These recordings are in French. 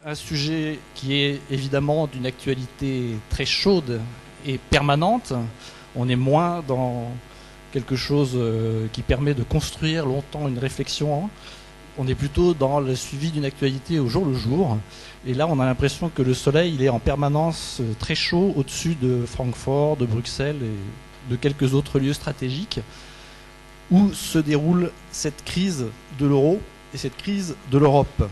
un sujet qui est évidemment d'une actualité très chaude et permanente. On est moins dans quelque chose qui permet de construire longtemps une réflexion. On est plutôt dans le suivi d'une actualité au jour le jour. Et là, on a l'impression que le soleil il est en permanence très chaud au-dessus de Francfort, de Bruxelles et de quelques autres lieux stratégiques où se déroule cette crise de l'euro et cette crise de l'Europe.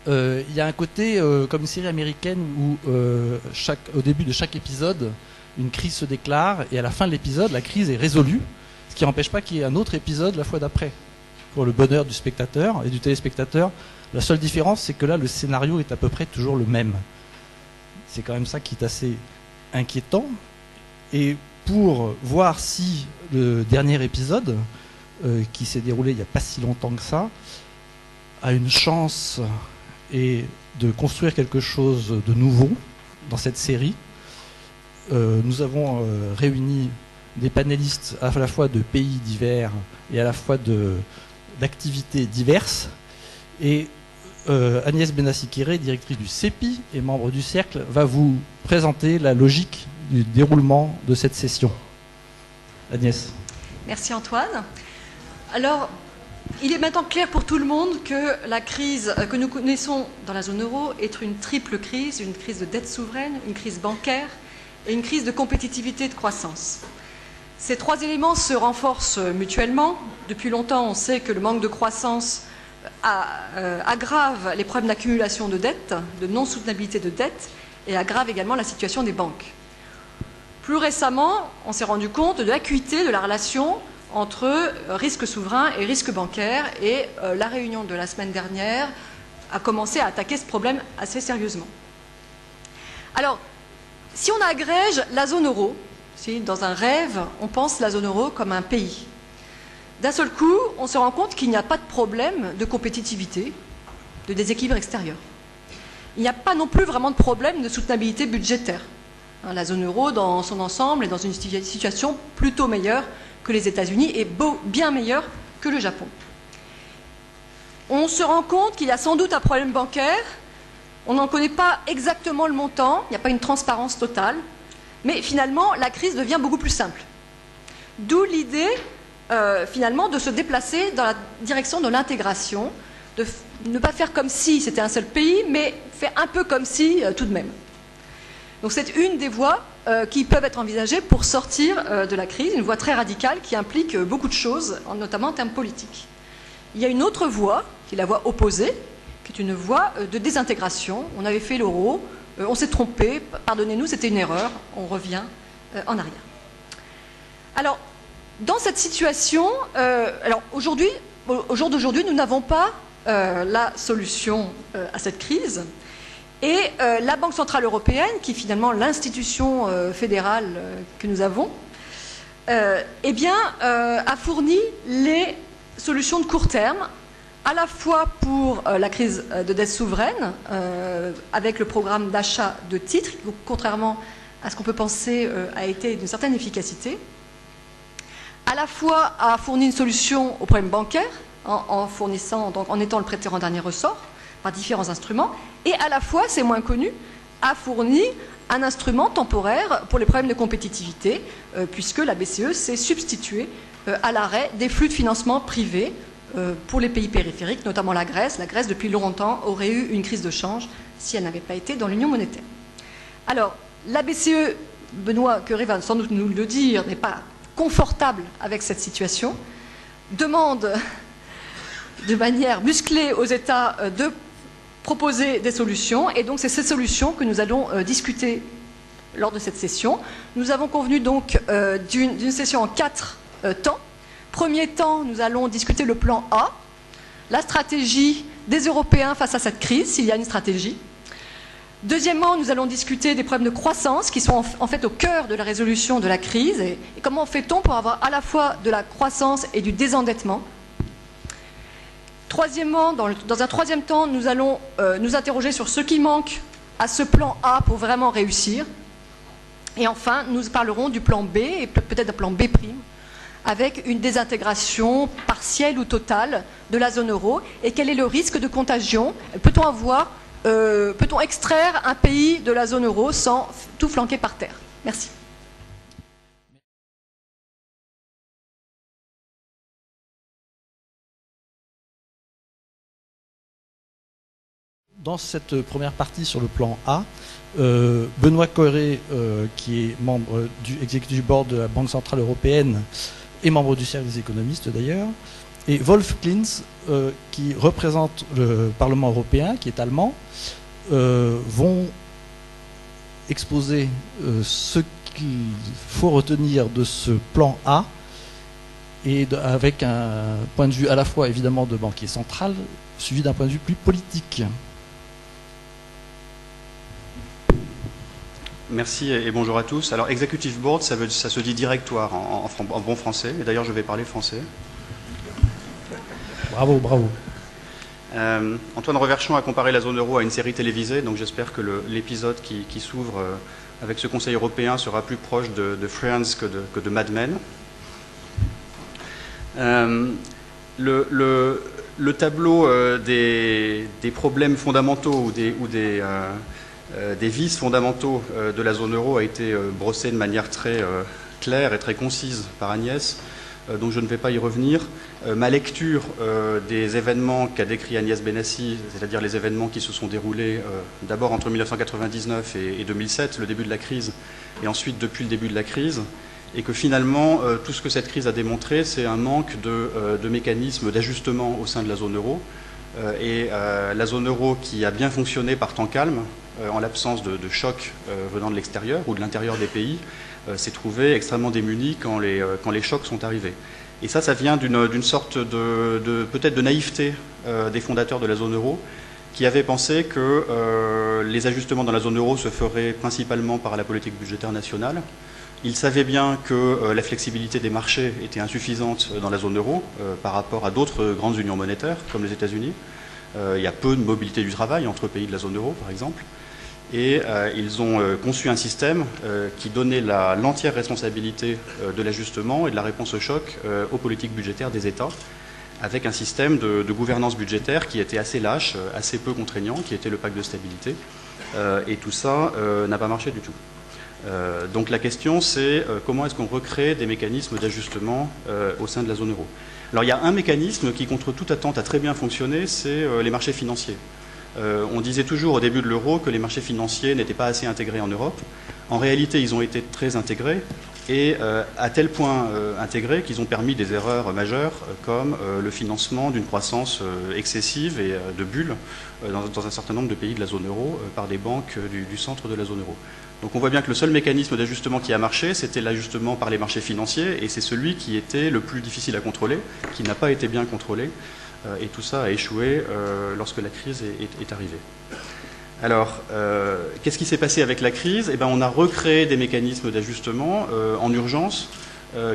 Il y a un côté comme une série américaine où au début de chaque épisode, une crise se déclare et à la fin de l'épisode, la crise est résolue, ce qui n'empêche pas qu'il y ait un autre épisode la fois d'après. Pour le bonheur du spectateur et du téléspectateur, la seule différence, c'est que là, le scénario est à peu près toujours le même. C'est quand même ça qui est assez inquiétant. Et pour voir si le dernier épisode, qui s'est déroulé il n'y a pas si longtemps que ça, a une chance et de construire quelque chose de nouveau dans cette série, nous avons réuni des panélistes à la fois de pays divers et à la fois d'activités diverses. Et Agnès Benassi-Kéré, directrice du CEPI et membre du Cercle, va vous présenter la logique du déroulement de cette session. Agnès. Merci Antoine. Alors, il est maintenant clair pour tout le monde que la crise que nous connaissons dans la zone euro est une triple crise, une crise de dette souveraine, une crise bancaire et une crise de compétitivité et de croissance. Ces trois éléments se renforcent mutuellement. Depuis longtemps, on sait que le manque de croissance aggrave les problèmes d'accumulation de dettes, de non-soutenabilité de dettes, et aggrave également la situation des banques. Plus récemment, on s'est rendu compte de l'acuité de la relation entre risque souverain et risque bancaire, et la réunion de la semaine dernière a commencé à attaquer ce problème assez sérieusement. Alors, si on agrège la zone euro, si dans un rêve, on pense la zone euro comme un pays, d'un seul coup, on se rend compte qu'il n'y a pas de problème de compétitivité, de déséquilibre extérieur. Il n'y a pas non plus vraiment de problème de soutenabilité budgétaire. La zone euro, dans son ensemble, est dans une situation plutôt meilleure que les États-Unis et bien meilleure que le Japon. On se rend compte qu'il y a sans doute un problème bancaire. On n'en connaît pas exactement le montant, il n'y a pas une transparence totale, mais finalement, la crise devient beaucoup plus simple. D'où l'idée, finalement, de se déplacer dans la direction de l'intégration, de ne pas faire comme si c'était un seul pays, mais faire un peu comme si tout de même. Donc c'est une des voies qui peuvent être envisagées pour sortir de la crise, une voie très radicale qui implique beaucoup de choses, notamment en termes politiques. Il y a une autre voie, qui est la voie opposée, qui est une voie de désintégration. On avait fait l'euro, on s'est trompé, pardonnez-nous, c'était une erreur, on revient en arrière. Alors, dans cette situation, au jour d'aujourd'hui, nous n'avons pas la solution à cette crise. Et la Banque Centrale Européenne, qui est finalement l'institution fédérale que nous avons, a fourni les solutions de court terme, à la fois pour la crise de dette souveraine, avec le programme d'achat de titres, qui, contrairement à ce qu'on peut penser, a été d'une certaine efficacité, à la fois a fourni une solution au problème bancaire, en étant le prêteur en dernier ressort, par différents instruments, et à la fois, c'est moins connu, a fourni un instrument temporaire pour les problèmes de compétitivité, puisque la BCE s'est substituée à l'arrêt des flux de financement privés pour les pays périphériques, notamment la Grèce. La Grèce, depuis longtemps, aurait eu une crise de change si elle n'avait pas été dans l'union monétaire. Alors, la BCE, Benoît Cœuré va sans doute nous le dire, n'est pas confortable avec cette situation, demande de manière musclée aux États de proposer des solutions, et donc c'est ces solutions que nous allons discuter lors de cette session. Nous avons convenu donc d'une session en 4 temps. Premier temps, nous allons discuter le plan A, la stratégie des Européens face à cette crise, s'il y a une stratégie. Deuxièmement, nous allons discuter des problèmes de croissance qui sont en fait au cœur de la résolution de la crise, et comment fait-on pour avoir à la fois de la croissance et du désendettement. Troisièmement, dans un troisième temps, nous allons nous interroger sur ce qui manque à ce plan A pour vraiment réussir. Et enfin, nous parlerons du plan B, et peut-être d'un plan B', avec une désintégration partielle ou totale de la zone euro. Et quel est le risque de contagion? Peut-on avoir peut-on extraire un pays de la zone euro sans tout flanquer par terre? Merci. Dans cette première partie sur le plan A, Benoît Cœuré, qui est membre du Executive Board de la Banque Centrale Européenne et membre du Cercle des économistes d'ailleurs, et Wolf Klinz, qui représente le Parlement européen, qui est allemand, vont exposer ce qu'il faut retenir de ce plan A, et avec un point de vue à la fois évidemment de banquier central, suivi d'un point de vue plus politique. Merci et bonjour à tous. Alors, Executive Board, ça se dit directoire en bon français. Et d'ailleurs, je vais parler français. Bravo, bravo. Antoine Reverchon a comparé la zone euro à une série télévisée, donc j'espère que l'épisode qui s'ouvre avec ce Conseil européen sera plus proche de Friends que de Mad Men. Le tableau des problèmes fondamentaux ou des vices fondamentaux de la zone euro a été brossé de manière très claire et très concise par Agnès, donc je ne vais pas y revenir. Ma lecture des événements qu'a décrit Agnès Benassi, c'est-à-dire les événements qui se sont déroulés d'abord entre 1999 et 2007, le début de la crise, et ensuite depuis le début de la crise, et que finalement tout ce que cette crise a démontré, c'est un manque de mécanismes d'ajustement au sein de la zone euro, et la zone euro qui a bien fonctionné par temps calme, en l'absence de chocs venant de l'extérieur ou de l'intérieur des pays, s'est trouvée extrêmement démunie quand les chocs sont arrivés. Et ça vient d'une sorte peut-être de naïveté des fondateurs de la zone euro, qui avaient pensé que les ajustements dans la zone euro se feraient principalement par la politique budgétaire nationale. Ils savaient bien que la flexibilité des marchés était insuffisante dans la zone euro par rapport à d'autres grandes unions monétaires, comme les États-Unis. Il y a peu de mobilité du travail entre pays de la zone euro, par exemple. Et ils ont conçu un système qui donnait l'entière responsabilité de l'ajustement et de la réponse au choc aux politiques budgétaires des États, avec un système de gouvernance budgétaire qui était assez lâche, assez peu contraignant, qui était le pacte de stabilité. Et tout ça n'a pas marché du tout. Donc la question, c'est comment est-ce qu'on recrée des mécanismes d'ajustement au sein de la zone euro. Alors il y a un mécanisme qui, contre toute attente, a très bien fonctionné, c'est les marchés financiers. On disait toujours au début de l'euro que les marchés financiers n'étaient pas assez intégrés en Europe. En réalité, ils ont été très intégrés, et à tel point intégrés qu'ils ont permis des erreurs majeures, comme le financement d'une croissance excessive et de bulles dans un certain nombre de pays de la zone euro par des banques du centre de la zone euro. Donc on voit bien que le seul mécanisme d'ajustement qui a marché, c'était l'ajustement par les marchés financiers, et c'est celui qui était le plus difficile à contrôler, qui n'a pas été bien contrôlé. Et tout ça a échoué lorsque la crise est arrivée. Alors, qu'est-ce qui s'est passé avec la crise? Eh bien, on a recréé des mécanismes d'ajustement en urgence,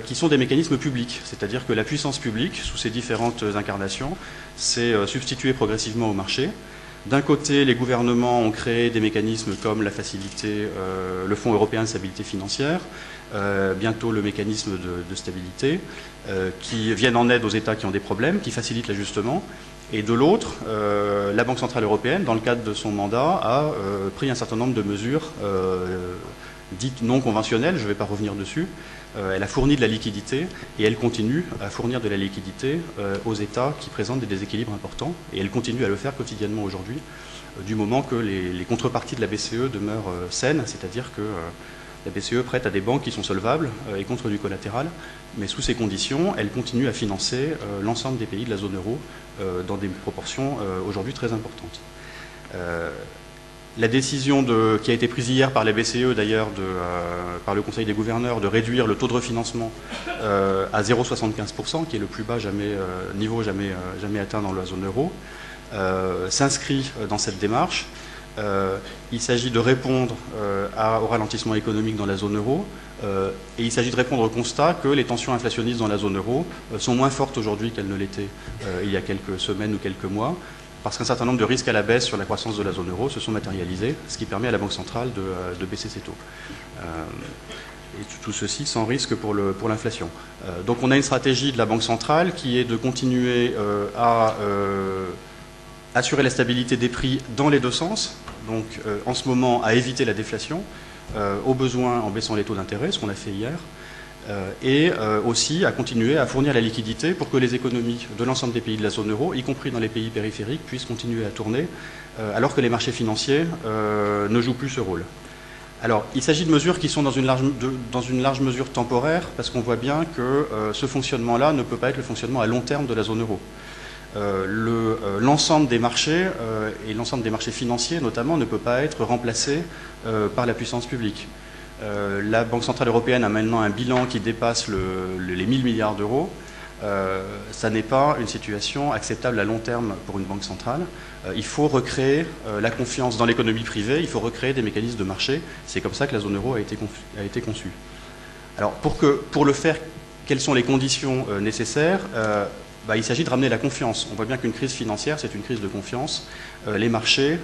qui sont des mécanismes publics. C'est-à-dire que la puissance publique, sous ses différentes incarnations, s'est substituée progressivement au marché. D'un côté, les gouvernements ont créé des mécanismes comme la facilité, le Fonds européen de stabilité financière, bientôt le mécanisme de stabilité, qui viennent en aide aux États qui ont des problèmes, qui facilitent l'ajustement. Et de l'autre, la Banque Centrale Européenne, dans le cadre de son mandat, a pris un certain nombre de mesures dites non conventionnelles, je ne vais pas revenir dessus. Elle a fourni de la liquidité, et elle continue à fournir de la liquidité aux États qui présentent des déséquilibres importants, et elle continue à le faire quotidiennement aujourd'hui, du moment que les contreparties de la BCE demeurent saines, c'est-à-dire que la BCE prête à des banques qui sont solvables et contre du collatéral, mais sous ces conditions, elle continue à financer l'ensemble des pays de la zone euro dans des proportions aujourd'hui très importantes. La décision qui a été prise hier par la BCE, d'ailleurs, par le Conseil des gouverneurs, de réduire le taux de refinancement à 0,75%, qui est le plus bas niveau jamais atteint dans la zone euro, s'inscrit dans cette démarche. Il s'agit de répondre au ralentissement économique dans la zone euro, et il s'agit de répondre au constat que les tensions inflationnistes dans la zone euro sont moins fortes aujourd'hui qu'elles ne l'étaient il y a quelques semaines ou quelques mois, parce qu'un certain nombre de risques à la baisse sur la croissance de la zone euro se sont matérialisés, ce qui permet à la Banque centrale de baisser ses taux. Et tout ceci sans risque pour l'inflation. Donc on a une stratégie de la Banque centrale qui est de continuer à assurer la stabilité des prix dans les deux sens, donc en ce moment à éviter la déflation, au besoin en baissant les taux d'intérêt, ce qu'on a fait hier, et aussi à continuer à fournir la liquidité pour que les économies de l'ensemble des pays de la zone euro, y compris dans les pays périphériques, puissent continuer à tourner, alors que les marchés financiers ne jouent plus ce rôle. Alors, il s'agit de mesures qui sont dans une large mesure temporaire, parce qu'on voit bien que ce fonctionnement-là ne peut pas être le fonctionnement à long terme de la zone euro. L'ensemble des marchés, et l'ensemble des marchés financiers notamment, ne peut pas être remplacé par la puissance publique. La Banque Centrale Européenne a maintenant un bilan qui dépasse les 1000 milliards d'euros. Ça n'est pas une situation acceptable à long terme pour une banque centrale. Il faut recréer la confiance dans l'économie privée, il faut recréer des mécanismes de marché. C'est comme ça que la zone euro a été conçue. Alors pour le faire, quelles sont les conditions nécessaires? Il s'agit de ramener la confiance. On voit bien qu'une crise financière, c'est une crise de confiance. Les marchés,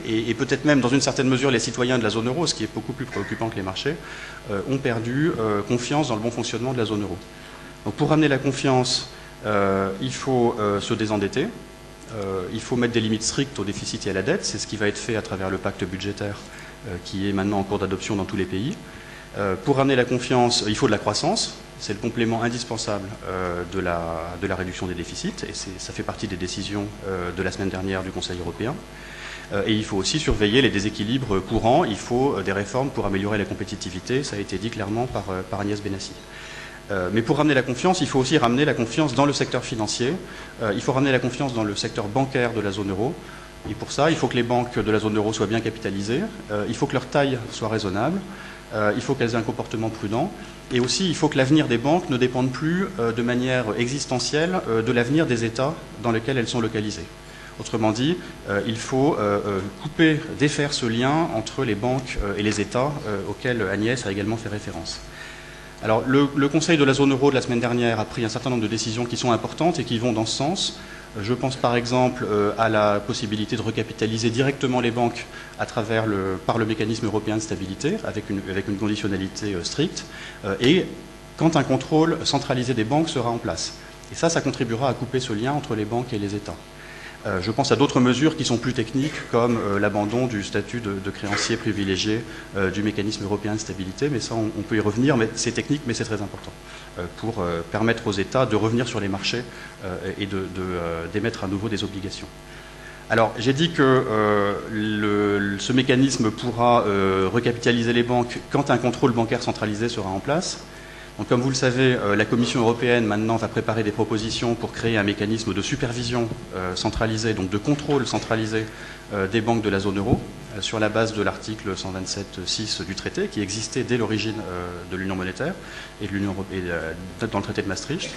et peut-être même dans une certaine mesure les citoyens de la zone euro, ce qui est beaucoup plus préoccupant que les marchés, ont perdu confiance dans le bon fonctionnement de la zone euro. Donc pour ramener la confiance, il faut se désendetter, il faut mettre des limites strictes au déficit et à la dette. C'est ce qui va être fait à travers le pacte budgétaire qui est maintenant en cours d'adoption dans tous les pays. Pour ramener la confiance, il faut de la croissance. C'est le complément indispensable de la réduction des déficits, et ça fait partie des décisions de la semaine dernière du Conseil européen. Et il faut aussi surveiller les déséquilibres courants. Il faut des réformes pour améliorer la compétitivité. Ça a été dit clairement par Agnès Benassi. Mais pour ramener la confiance, il faut aussi ramener la confiance dans le secteur financier. Il faut ramener la confiance dans le secteur bancaire de la zone euro. Et pour ça, il faut que les banques de la zone euro soient bien capitalisées. Il faut que leur taille soit raisonnable. Il faut qu'elles aient un comportement prudent. Et aussi, il faut que l'avenir des banques ne dépende plus de manière existentielle de l'avenir des États dans lesquels elles sont localisées. Autrement dit, il faut défaire ce lien entre les banques et les États auxquels Agnès a également fait référence. Alors, le Conseil de la zone euro de la semaine dernière a pris un certain nombre de décisions qui sont importantes et qui vont dans ce sens. Je pense par exemple à la possibilité de recapitaliser directement les banques par le mécanisme européen de stabilité, avec une conditionnalité stricte, et quand un contrôle centralisé des banques sera en place. Et ça contribuera à couper ce lien entre les banques et les États. Je pense à d'autres mesures qui sont plus techniques, comme l'abandon du statut de créancier privilégié du mécanisme européen de stabilité, mais ça, on peut y revenir, mais c'est technique, mais c'est très important, pour permettre aux États de revenir sur les marchés et d'émettre à nouveau des obligations. Alors, j'ai dit que ce mécanisme pourra recapitaliser les banques quand un contrôle bancaire centralisé sera en place. Donc, comme vous le savez, la Commission européenne maintenant va préparer des propositions pour créer un mécanisme de supervision centralisé, donc de contrôle centralisé des banques de la zone euro, sur la base de l'article 127.6 du traité, qui existait dès l'origine de l'Union monétaire et dans le traité de Maastricht.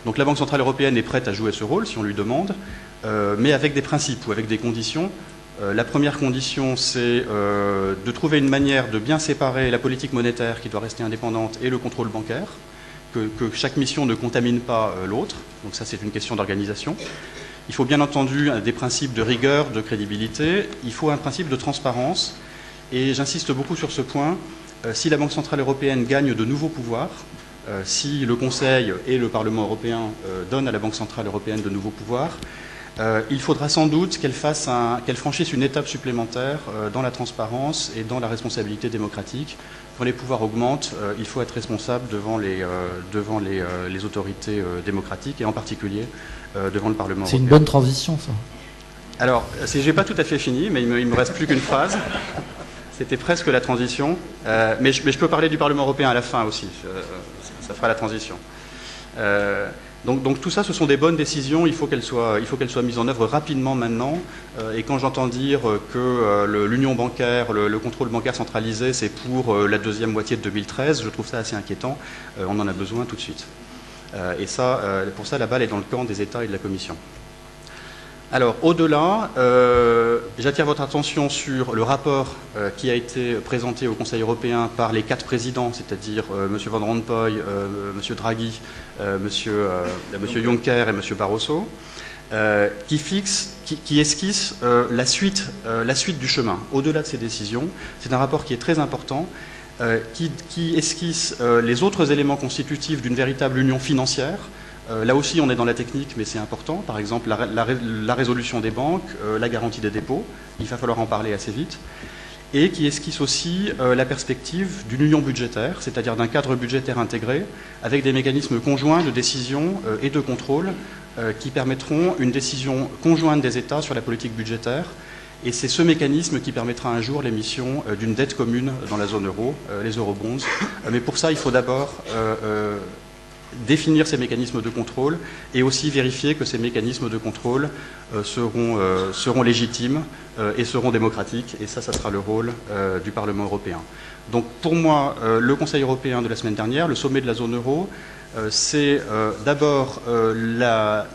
Donc la Banque centrale européenne est prête à jouer ce rôle si on lui demande, mais avec des principes ou avec des conditions. La première condition, c'est de trouver une manière de bien séparer la politique monétaire qui doit rester indépendante et le contrôle bancaire, que chaque mission ne contamine pas l'autre. Donc ça, c'est une question d'organisation. Il faut bien entendu des principes de rigueur, de crédibilité. Il faut un principe de transparence. Et j'insiste beaucoup sur ce point. Si la Banque centrale européenne gagne de nouveaux pouvoirs, si le Conseil et le Parlement européen donnent à la Banque centrale européenne de nouveaux pouvoirs, il faudra sans doute qu'elle franchisse une étape supplémentaire dans la transparence et dans la responsabilité démocratique. Quand les pouvoirs augmentent, il faut être responsable devant les autorités démocratiques et en particulier devant le Parlement européen. C'est une bonne transition, ça. Alors, je n'ai pas tout à fait fini, mais il me reste plus qu'une phrase. C'était presque la transition. Mais je peux parler du Parlement européen à la fin aussi. Ça fera la transition. Donc tout ça, ce sont des bonnes décisions. Il faut qu'elles soient mises en œuvre rapidement maintenant. Et quand j'entends dire que l'union bancaire, le contrôle bancaire centralisé, c'est pour la deuxième moitié de 2013, je trouve ça assez inquiétant. On en a besoin tout de suite. Et ça, pour ça, la balle est dans le camp des États et de la Commission. Alors, au-delà, j'attire votre attention sur le rapport qui a été présenté au Conseil européen par les 4 présidents, c'est-à-dire M. Van Rompuy, M. Draghi, M. Juncker et M. Barroso, qui esquisse la suite du chemin. Au-delà de ces décisions, c'est un rapport qui est très important, qui esquisse les autres éléments constitutifs d'une véritable union financière, Là aussi, on est dans la technique, mais c'est important. Par exemple, la résolution des banques, la garantie des dépôts, il va falloir en parler assez vite. Et qui esquisse aussi la perspective d'une union budgétaire, c'est-à-dire d'un cadre budgétaire intégré, avec des mécanismes conjoints de décision et de contrôle qui permettront une décision conjointe des États sur la politique budgétaire. Et c'est ce mécanisme qui permettra un jour l'émission d'une dette commune dans la zone euro, les eurobonds. Mais pour ça, il faut d'abord définir ces mécanismes de contrôle et aussi vérifier que ces mécanismes de contrôle seront légitimes et seront démocratiques. Et ça sera le rôle du Parlement européen. Donc pour moi, le Conseil européen de la semaine dernière, le sommet de la zone euro, c'est d'abord la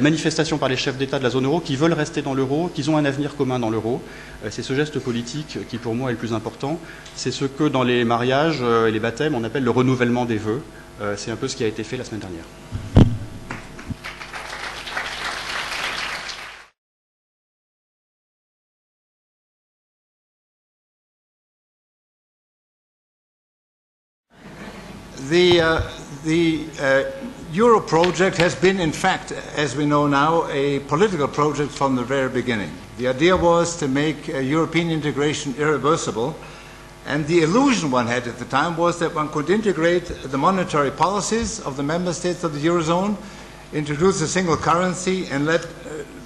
manifestation par les chefs d'État de la zone euro qui veulent rester dans l'euro, qui ont un avenir commun dans l'euro. C'est ce geste politique qui pour moi est le plus important. C'est ce que dans les mariages et les baptêmes on appelle le renouvellement des vœux. C'est un peu ce qui a été fait la semaine dernière. The Euro project has been, in fact, as we know now, a political project from the very beginning. The idea was to make European integration irreversible. And the illusion one had at the time was that one could integrate the monetary policies of the member states of the Eurozone, introduce a single currency, and let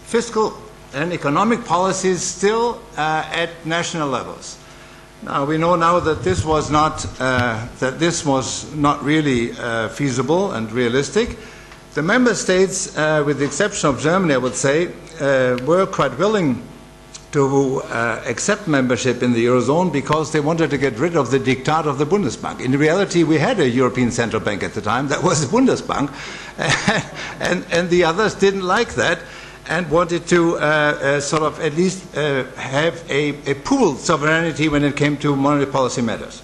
fiscal and economic policies still at national levels. Now, we know now that this was not really feasible and realistic. The member states, with the exception of Germany, I would say, were quite willing to accept membership in the Eurozone because they wanted to get rid of the diktat of the Bundesbank. In reality, we had a European Central Bank at the time, that was the Bundesbank, and the others didn't like that and wanted to sort of at least have a pooled sovereignty when it came to monetary policy matters.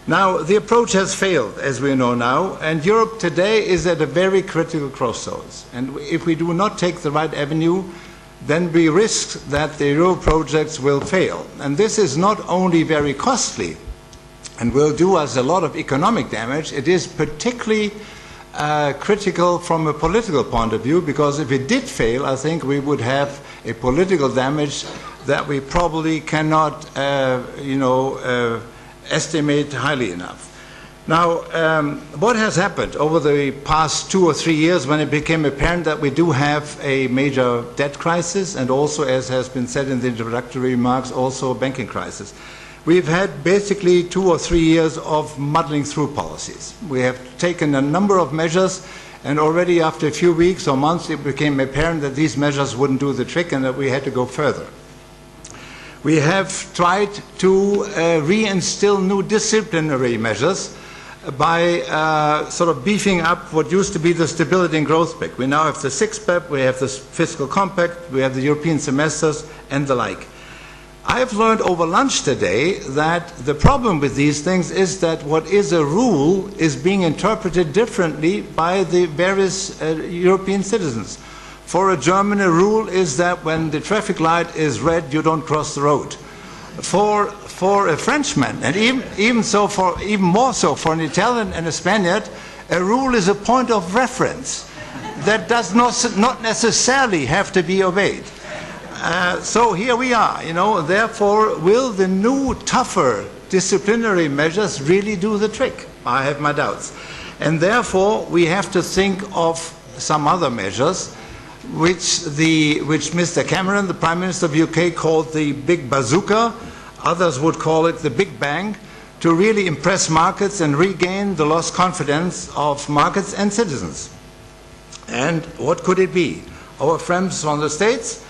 Now, the approach has failed, as we know now, and Europe today is at a very critical crossroads. And if we do not take the right avenue, then we risk that the Euro projects will fail. And this is not only very costly and will do us a lot of economic damage, it is particularly critical from a political point of view, because if it did fail, I think we would have a political damage that we probably cannot estimate highly enough. Now, what has happened over the past 2 or 3 years when it became apparent that we do have a major debt crisis and also, as has been said in the introductory remarks, also a banking crisis? We've had basically 2 or 3 years of muddling through policies. We have taken a number of measures, and already after a few weeks or months it became apparent that these measures wouldn't do the trick and that we had to go further. We have tried to reinstill new disciplinary measures by sort of beefing up what used to be the Stability and Growth Pact. We now have the six-pack, we have the Fiscal Compact, we have the European semesters, and the like. I have learned over lunch today that the problem with these things is that what is a rule is being interpreted differently by the various European citizens. For a German, a rule is that when the traffic light is red, you don't cross the road. For a Frenchman, and even more so for an Italian and a Spaniard, a rule is a point of reference that does not necessarily have to be obeyed. So here we are, therefore, will the new, tougher disciplinary measures really do the trick? I have my doubts. And therefore, we have to think of some other measures, which Mr. Cameron, the Prime Minister of the UK, called the big bazooka. Others would call it the Big Bang, to really impress markets and regain the lost confidence of markets and citizens. And what could it be? Our friends from the States,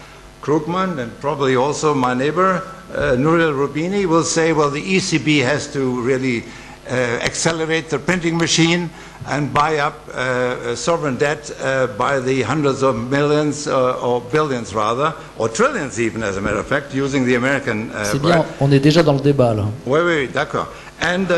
Krugman, and probably also my neighbor, Nouriel Roubini, will say, well, the ECB has to really accelerate the printing machine and buy up sovereign debt by the hundreds of millions, or billions rather, or trillions even, as a matter of fact, using the American... C'est bien, on est déjà dans le débat là. Oui, d'accord. And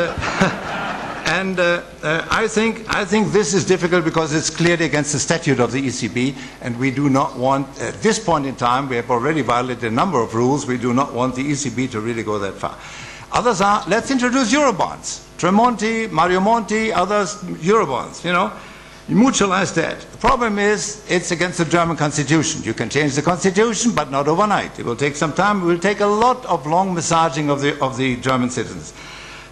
I think this is difficult because it's clearly against the statute of the ECB, and we do not want, at this point in time, we have already violated a number of rules, we do not want the ECB to really go that far. Others are, let's introduce Eurobonds. Tremonti, Mario Monti, others, Eurobonds, You mutualize that. The problem is it's against the German constitution. You can change the constitution, but not overnight. It will take some time. It will take a lot of long massaging of the German citizens.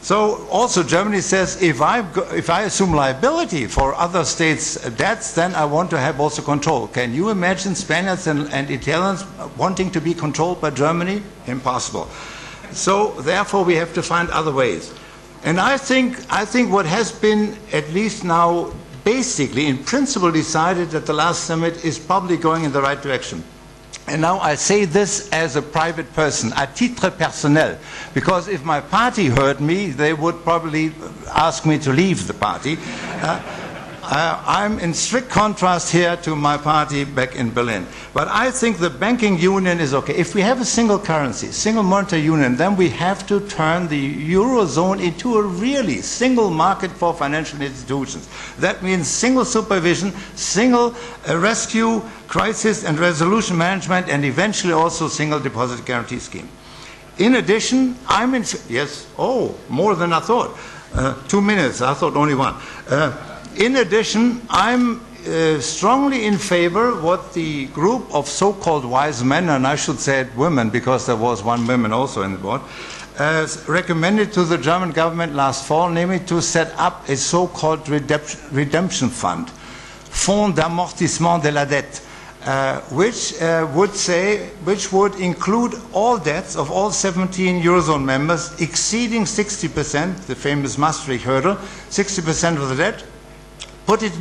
So also Germany says, if I assume liability for other states' debts, then I want to have also control. Can you imagine Spaniards and Italians wanting to be controlled by Germany? Impossible. So therefore we have to find other ways. And I think what has been at least now basically in principle decided at the last summit is probably going in the right direction. And now I say this as a private person, à titre personnel, because if my party heard me, they would probably ask me to leave the party. I'm in strict contrast here to my party back in Berlin. But I think the banking union is okay. If we have a single currency, single monetary union, then we have to turn the Eurozone into a really single market for financial institutions. That means single supervision, single rescue, crisis and resolution management, and eventually also single deposit guarantee scheme. In addition, yes, oh, more than I thought. 2 minutes, I thought only one. In addition, I'm strongly in favor what the group of so-called wise men, and I should say women because there was one woman also in the board, recommended to the German government last fall, namely to set up a so-called redemption fund, Fonds d'amortissement de la dette, which would include all debts of all 17 Eurozone members exceeding 60%, the famous Maastricht hurdle, 60% of the debt, put it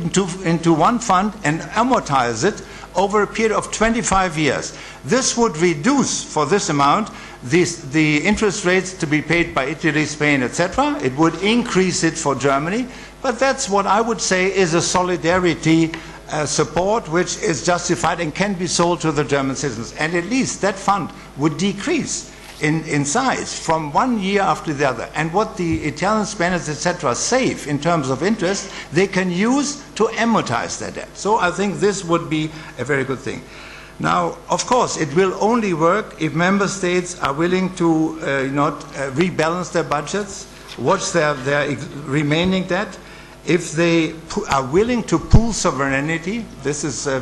into one fund and amortize it over a period of 25 years. This would reduce, for this amount, the interest rates to be paid by Italy, Spain, etc. It would increase it for Germany, but that's what I would say is a solidarity support which is justified and can be sold to the German citizens. And at least that fund would decrease in size from 1 year after the other. And what the Italians, Spaniards, etc. save in terms of interest, they can use to amortize their debt. So I think this would be a very good thing. Now, of course, it will only work if member states are willing to rebalance their budgets, watch their remaining debt. If they are willing to pool sovereignty, this is a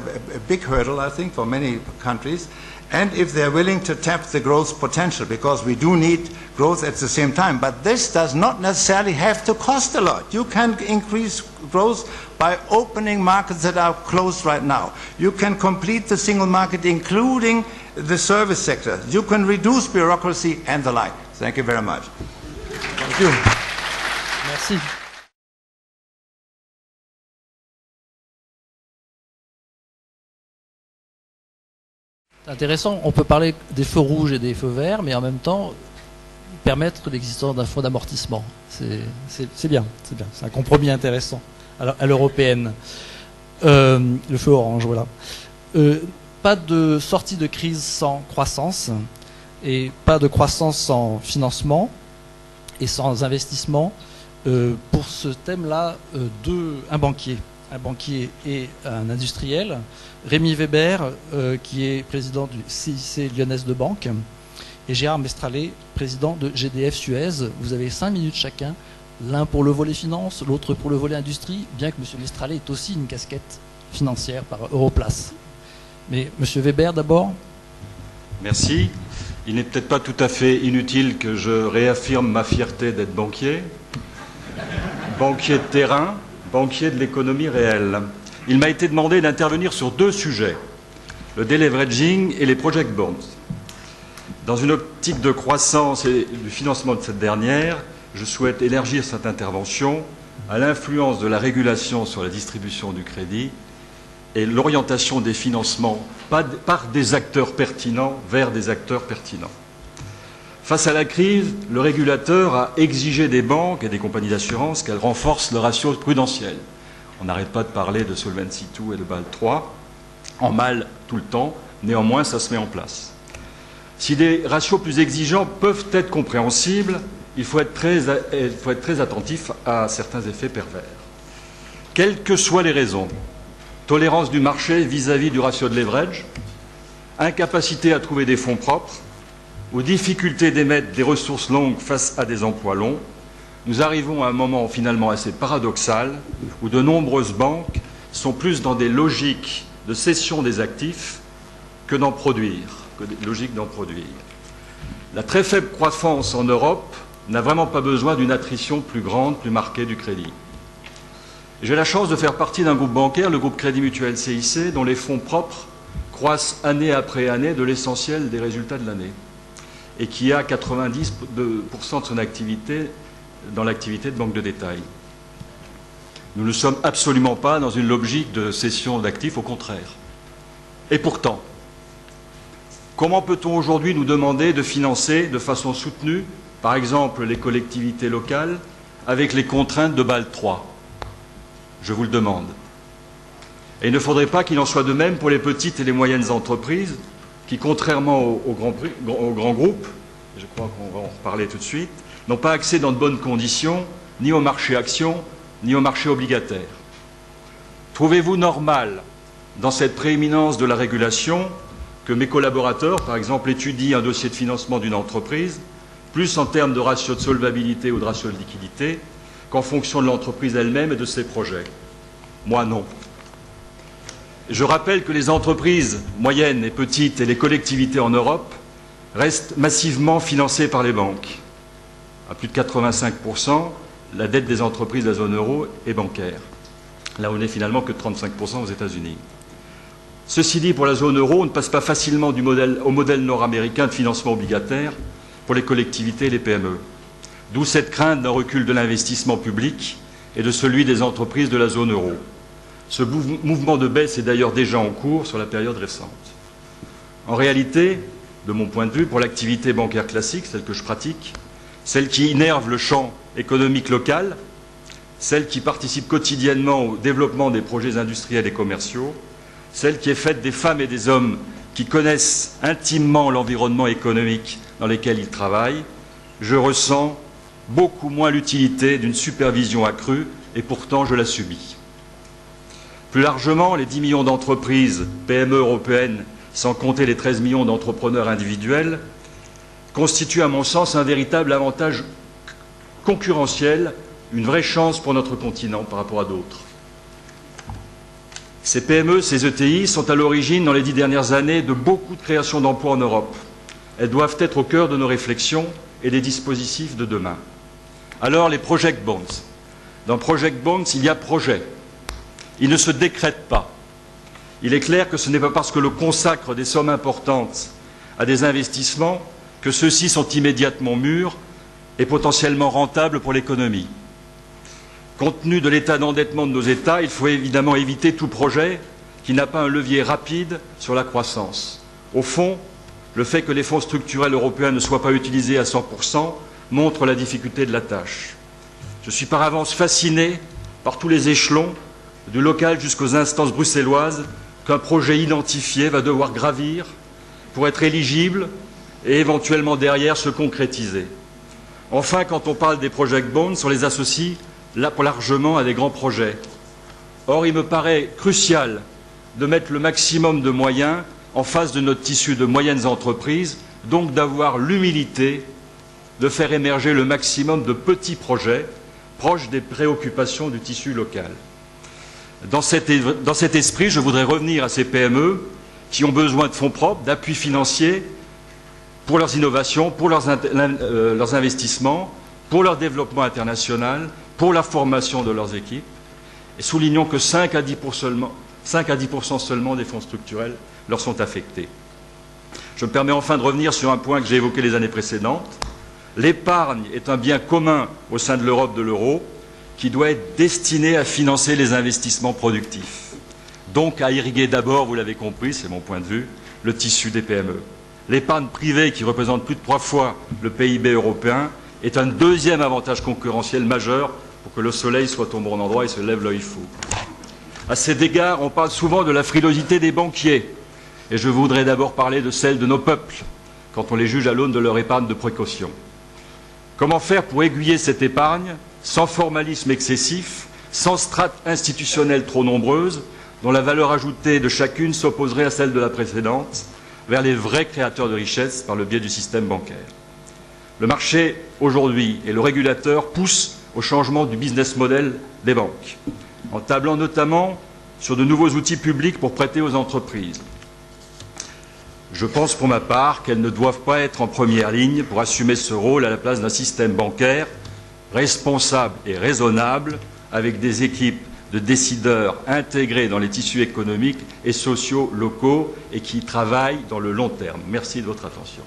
big hurdle, I think, for many countries, and if they're willing to tap the growth potential, because we do need growth at the same time. But this does not necessarily have to cost a lot. You can increase growth by opening markets that are closed right now. You can complete the single market, including the service sector. You can reduce bureaucracy and the like. Thank you very much. Thank you. Merci. C'est intéressant, on peut parler des feux rouges et des feux verts, mais en même temps permettre l'existence d'un fonds d'amortissement. C'est bien, c'est un compromis intéressant à l'européenne. Le feu orange, voilà. Pas de sortie de crise sans croissance, et pas de croissance sans financement et sans investissement. Pour ce thème-là, un banquier et un industriel, Rémi Weber, qui est président du CIC Lyonnaise de Banque, et Gérard Mestralet, président de GDF Suez. Vous avez 5 minutes chacun, l'un pour le volet finance, l'autre pour le volet industrie, bien que M. Mestralet ait aussi une casquette financière par Europlace. Mais M. Weber d'abord. Merci. Il n'est peut-être pas tout à fait inutile que je réaffirme ma fierté d'être banquier. Banquier de terrain, banquier de l'économie réelle. Il m'a été demandé d'intervenir sur 2 sujets, le deleveraging et les project bonds. Dans une optique de croissance et du financement de cette dernière, je souhaite élargir cette intervention à l'influence de la régulation sur la distribution du crédit et l'orientation des financements par des acteurs pertinents vers des acteurs pertinents. Face à la crise, le régulateur a exigé des banques et des compagnies d'assurance qu'elles renforcent le ratio prudentiel. On n'arrête pas de parler de Solvency II et de Bâle III, en mal tout le temps, néanmoins ça se met en place. Si des ratios plus exigeants peuvent être compréhensibles, il faut être très attentif à certains effets pervers. Quelles que soient les raisons, tolérance du marché vis-à-vis du ratio de leverage, incapacité à trouver des fonds propres, ou difficulté d'émettre des ressources longues face à des emplois longs, nous arrivons à un moment finalement assez paradoxal où de nombreuses banques sont plus dans des logiques de cession des actifs que d'en produire, que des logiques d'en produire. La très faible croissance en Europe n'a vraiment pas besoin d'une attrition plus grande, plus marquée du crédit. J'ai la chance de faire partie d'un groupe bancaire, le groupe Crédit Mutuel CIC, dont les fonds propres croissent année après année de l'essentiel des résultats de l'année et qui a 90% de son activité dans l'activité de banque de détail. Nous ne sommes absolument pas dans une logique de cession d'actifs, au contraire. Et pourtant, comment peut-on aujourd'hui nous demander de financer de façon soutenue, par exemple, les collectivités locales avec les contraintes de Bâle III? Je vous le demande. Et il ne faudrait pas qu'il en soit de même pour les petites et les moyennes entreprises qui, contrairement aux grands groupes, je crois qu'on va en reparler tout de suite, n'ont pas accès dans de bonnes conditions ni au marché actions, ni au marché obligataire. Trouvez-vous normal, dans cette prééminence de la régulation, que mes collaborateurs, par exemple, étudient un dossier de financement d'une entreprise, plus en termes de ratio de solvabilité ou de ratio de liquidité, qu'en fonction de l'entreprise elle-même et de ses projets? Moi, non. Je rappelle que les entreprises moyennes et petites et les collectivités en Europe restent massivement financées par les banques. À plus de 85%, la dette des entreprises de la zone euro est bancaire. Là, on n'est finalement que de 35% aux États-Unis. Ceci dit, pour la zone euro, on ne passe pas facilement au modèle nord-américain de financement obligataire pour les collectivités et les PME. D'où cette crainte d'un recul de l'investissement public et de celui des entreprises de la zone euro. Ce mouvement de baisse est d'ailleurs déjà en cours sur la période récente. En réalité, de mon point de vue, pour l'activité bancaire classique, celle que je pratique, celle qui innerve le champ économique local, celle qui participe quotidiennement au développement des projets industriels et commerciaux, celle qui est faite des femmes et des hommes qui connaissent intimement l'environnement économique dans lequel ils travaillent, je ressens beaucoup moins l'utilité d'une supervision accrue, et pourtant je la subis. Plus largement, les 10 millions d'entreprises PME européennes, sans compter les 13 millions d'entrepreneurs individuels, constituent à mon sens un véritable avantage concurrentiel, une vraie chance pour notre continent par rapport à d'autres. Ces PME, ces ETI sont à l'origine, dans les 10 dernières années, de beaucoup de créations d'emplois en Europe. Elles doivent être au cœur de nos réflexions et des dispositifs de demain. Alors, les project bonds. Dans project bonds, il y a projet. Il ne se décrète pas. Il est clair que ce n'est pas parce que l'on consacre des sommes importantes à des investissements que ceux-ci sont immédiatement mûrs et potentiellement rentables pour l'économie. Compte tenu de l'état d'endettement de nos États, il faut évidemment éviter tout projet qui n'a pas un levier rapide sur la croissance. Au fond, le fait que les fonds structurels européens ne soient pas utilisés à 100% montre la difficulté de la tâche. Je suis par avance fasciné par tous les échelons, du local jusqu'aux instances bruxelloises, qu'un projet identifié va devoir gravir pour être éligible et éventuellement derrière se concrétiser. Enfin, quand on parle des project bonds, on les associe largement à des grands projets. Or, il me paraît crucial de mettre le maximum de moyens en face de notre tissu de moyennes entreprises, donc d'avoir l'humilité de faire émerger le maximum de petits projets proches des préoccupations du tissu local. Dans cet esprit, je voudrais revenir à ces PME qui ont besoin de fonds propres, d'appui financier pour leurs innovations, pour leurs investissements, pour leur développement international, pour la formation de leurs équipes. Et soulignons que 5 à 10% seulement des fonds structurels leur sont affectés. Je me permets enfin de revenir sur un point que j'ai évoqué les années précédentes. L'épargne est un bien commun au sein de l'Europe de l'euro qui doit être destiné à financer les investissements productifs. Donc à irriguer d'abord, vous l'avez compris, c'est mon point de vue, le tissu des PME. L'épargne privée, qui représente plus de 3 fois le PIB européen, est un deuxième avantage concurrentiel majeur pour que le soleil soit au bon endroit et se lève l'œil fou. À cet égard, on parle souvent de la frilosité des banquiers. Et je voudrais d'abord parler de celle de nos peuples, quand on les juge à l'aune de leur épargne de précaution. Comment faire pour aiguiller cette épargne sans formalisme excessif, sans strates institutionnelles trop nombreuses, dont la valeur ajoutée de chacune s'opposerait à celle de la précédente, vers les vrais créateurs de richesse par le biais du système bancaire. Le marché, aujourd'hui, et le régulateur poussent au changement du business model des banques, en tablant notamment sur de nouveaux outils publics pour prêter aux entreprises. Je pense pour ma part qu'elles ne doivent pas être en première ligne pour assumer ce rôle à la place d'un système bancaire responsable et raisonnable, avec des équipes de décideurs intégrés dans les tissus économiques et sociaux locaux et qui travaillent dans le long terme. Merci de votre attention.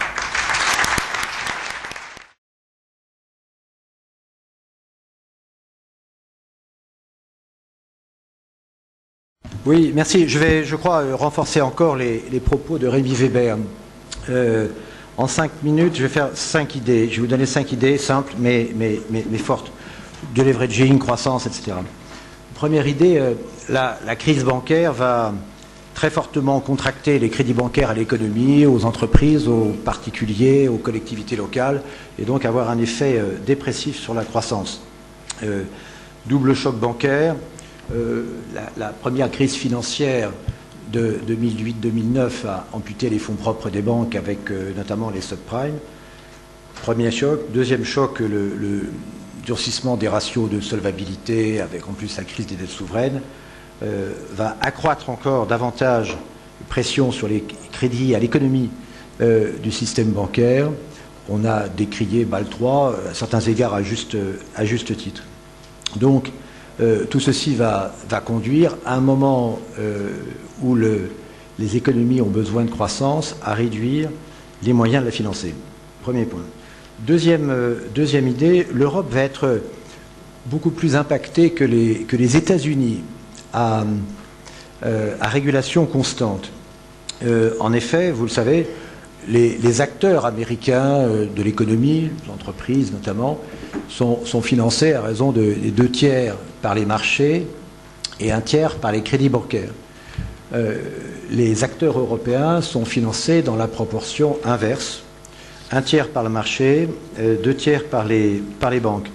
Oui, merci. Je vais, je crois, renforcer encore les propos de Rémi Weber. En 5 minutes, je vais faire 5 idées. Je vais vous donner 5 idées simples, mais fortes. De leveraging, croissance, etc. Première idée, la crise bancaire va très fortement contracter les crédits bancaires à l'économie, aux entreprises, aux particuliers, aux collectivités locales, et donc avoir un effet dépressif sur la croissance. Double choc bancaire. La première crise financière de 2008-2009 a amputé les fonds propres des banques avec notamment les subprimes. Premier choc. Deuxième choc, le durcissement des ratios de solvabilité avec en plus la crise des dettes souveraines va accroître encore davantage pression sur les crédits à l'économie du système bancaire. On a décrié Bâle III à certains égards à juste titre. Donc tout ceci va conduire à un moment où les économies ont besoin de croissance à réduire les moyens de la financer. Premier point. Deuxième idée, l'Europe va être beaucoup plus impactée que les États-Unis à régulation constante. En effet, vous le savez, les acteurs américains de l'économie, les entreprises notamment, sont financés à raison des 2 tiers par les marchés et 1 tiers par les crédits bancaires. Les acteurs européens sont financés dans la proportion inverse, 1 tiers par le marché, 2 tiers par les banques.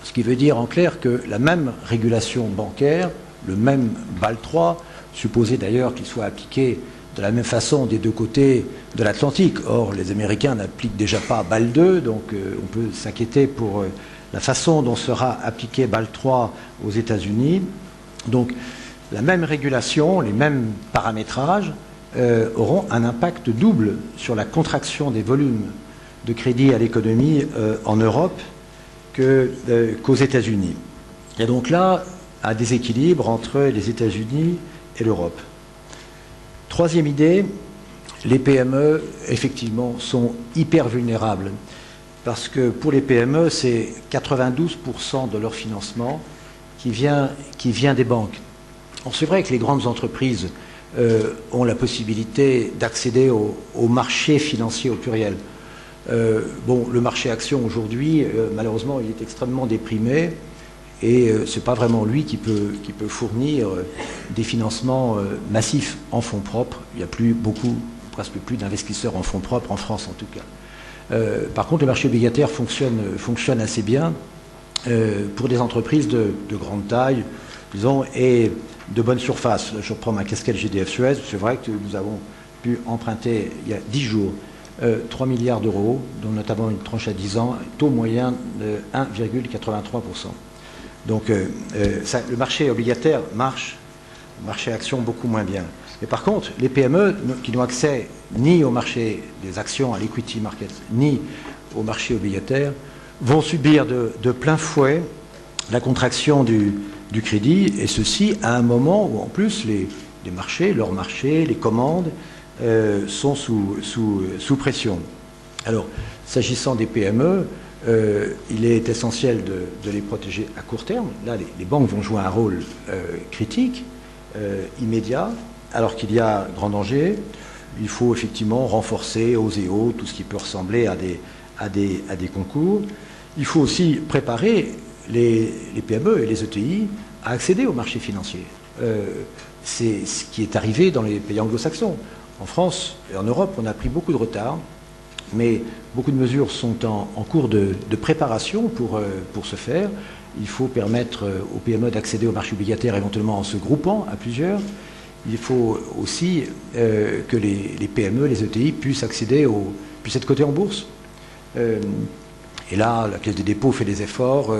Ce qui veut dire en clair que la même régulation bancaire, le même Bâle III, supposé d'ailleurs qu'il soit appliqué de la même façon des 2 côtés de l'Atlantique. Or, les Américains n'appliquent déjà pas Bâle II, donc on peut s'inquiéter pour la façon dont sera appliqué Bâle III aux États-Unis. Donc, la même régulation, les mêmes paramétrages auront un impact double sur la contraction des volumes de crédit à l'économie en Europe qu'aux États-Unis. Il y a donc là un déséquilibre entre les États-Unis et l'Europe. Troisième idée, les PME, effectivement, sont hyper vulnérables parce que pour les PME, c'est 92% de leur financement qui vient des banques. C'est vrai que les grandes entreprises ont la possibilité d'accéder au marché financier au pluriel. Le marché action aujourd'hui, malheureusement, il est extrêmement déprimé et ce n'est pas vraiment lui qui peut fournir des financements massifs en fonds propres. Il n'y a presque plus d'investisseurs en fonds propres, en France en tout cas. Par contre, le marché obligataire fonctionne assez bien pour des entreprises de grande taille, disons, et de bonne surface. Je reprends ma casquette GDF Suez. C'est vrai que nous avons pu emprunter il y a 10 jours 3 milliards d'euros, dont notamment une tranche à 10 ans, taux moyen de 1,83%. Donc le marché obligataire marche, le marché action beaucoup moins bien. Et par contre, les PME qui n'ont accès ni au marché des actions, à l'equity market, ni au marché obligataire, vont subir de plein fouet la contraction du crédit, et ceci à un moment où en plus les marchés, leurs marchés, les commandes sont sous pression. Alors, s'agissant des PME, il est essentiel de les protéger à court terme. Là, les banques vont jouer un rôle critique, immédiat, alors qu'il y a grand danger. Il faut effectivement renforcer OSEO, tout ce qui peut ressembler à des concours. Il faut aussi préparer les PME et les ETI à accéder au marché financier. C'est ce qui est arrivé dans les pays anglo-saxons. En France et en Europe, on a pris beaucoup de retard, mais beaucoup de mesures sont en cours de préparation pour ce faire. Il faut permettre aux PME d'accéder au marché obligataire éventuellement en se groupant à plusieurs. Il faut aussi que les PME, les ETI puissent être cotées en bourse. Et là, la Caisse des dépôts fait des efforts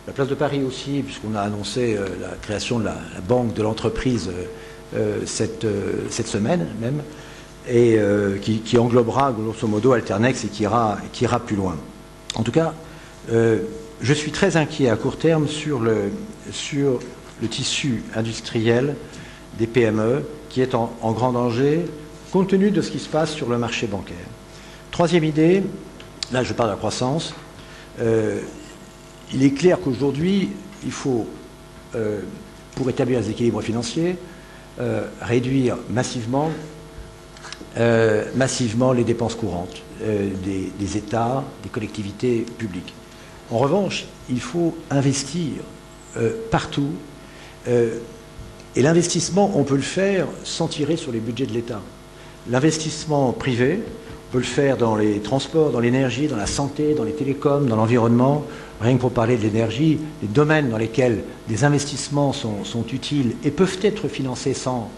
La place de Paris aussi, puisqu'on a annoncé la création de la banque de l'entreprise cette semaine même, et qui englobera grosso modo Alternex et qui ira plus loin. En tout cas, je suis très inquiet à court terme sur le tissu industriel des PME qui est en grand danger compte tenu de ce qui se passe sur le marché bancaire. Troisième idée, là je parle de la croissance, il est clair qu'aujourd'hui, il faut, pour établir les équilibres financiers, réduire massivement les dépenses courantes des États, des collectivités publiques. En revanche, il faut investir partout. Et l'investissement, on peut le faire sans tirer sur les budgets de l'État. L'investissement privé, on peut le faire dans les transports, dans l'énergie, dans la santé, dans les télécoms, dans l'environnement. Rien que pour parler de l'énergie, les domaines dans lesquels des investissements sont utiles et peuvent être financés sans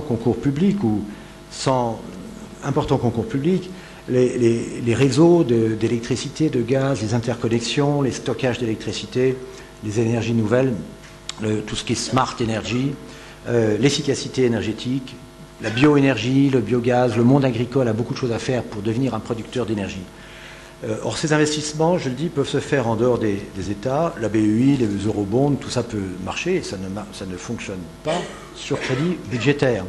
concours public ou sans important concours public, les réseaux d'électricité, de gaz, les interconnexions, les stockages d'électricité, les énergies nouvelles, tout ce qui est smart energy, l'efficacité énergétique, la bioénergie, le biogaz, le monde agricole a beaucoup de choses à faire pour devenir un producteur d'énergie. Or, ces investissements, je le dis, peuvent se faire en dehors des États. La BEI, les eurobonds, tout ça peut marcher, ça ne fonctionne pas sur crédit budgétaire.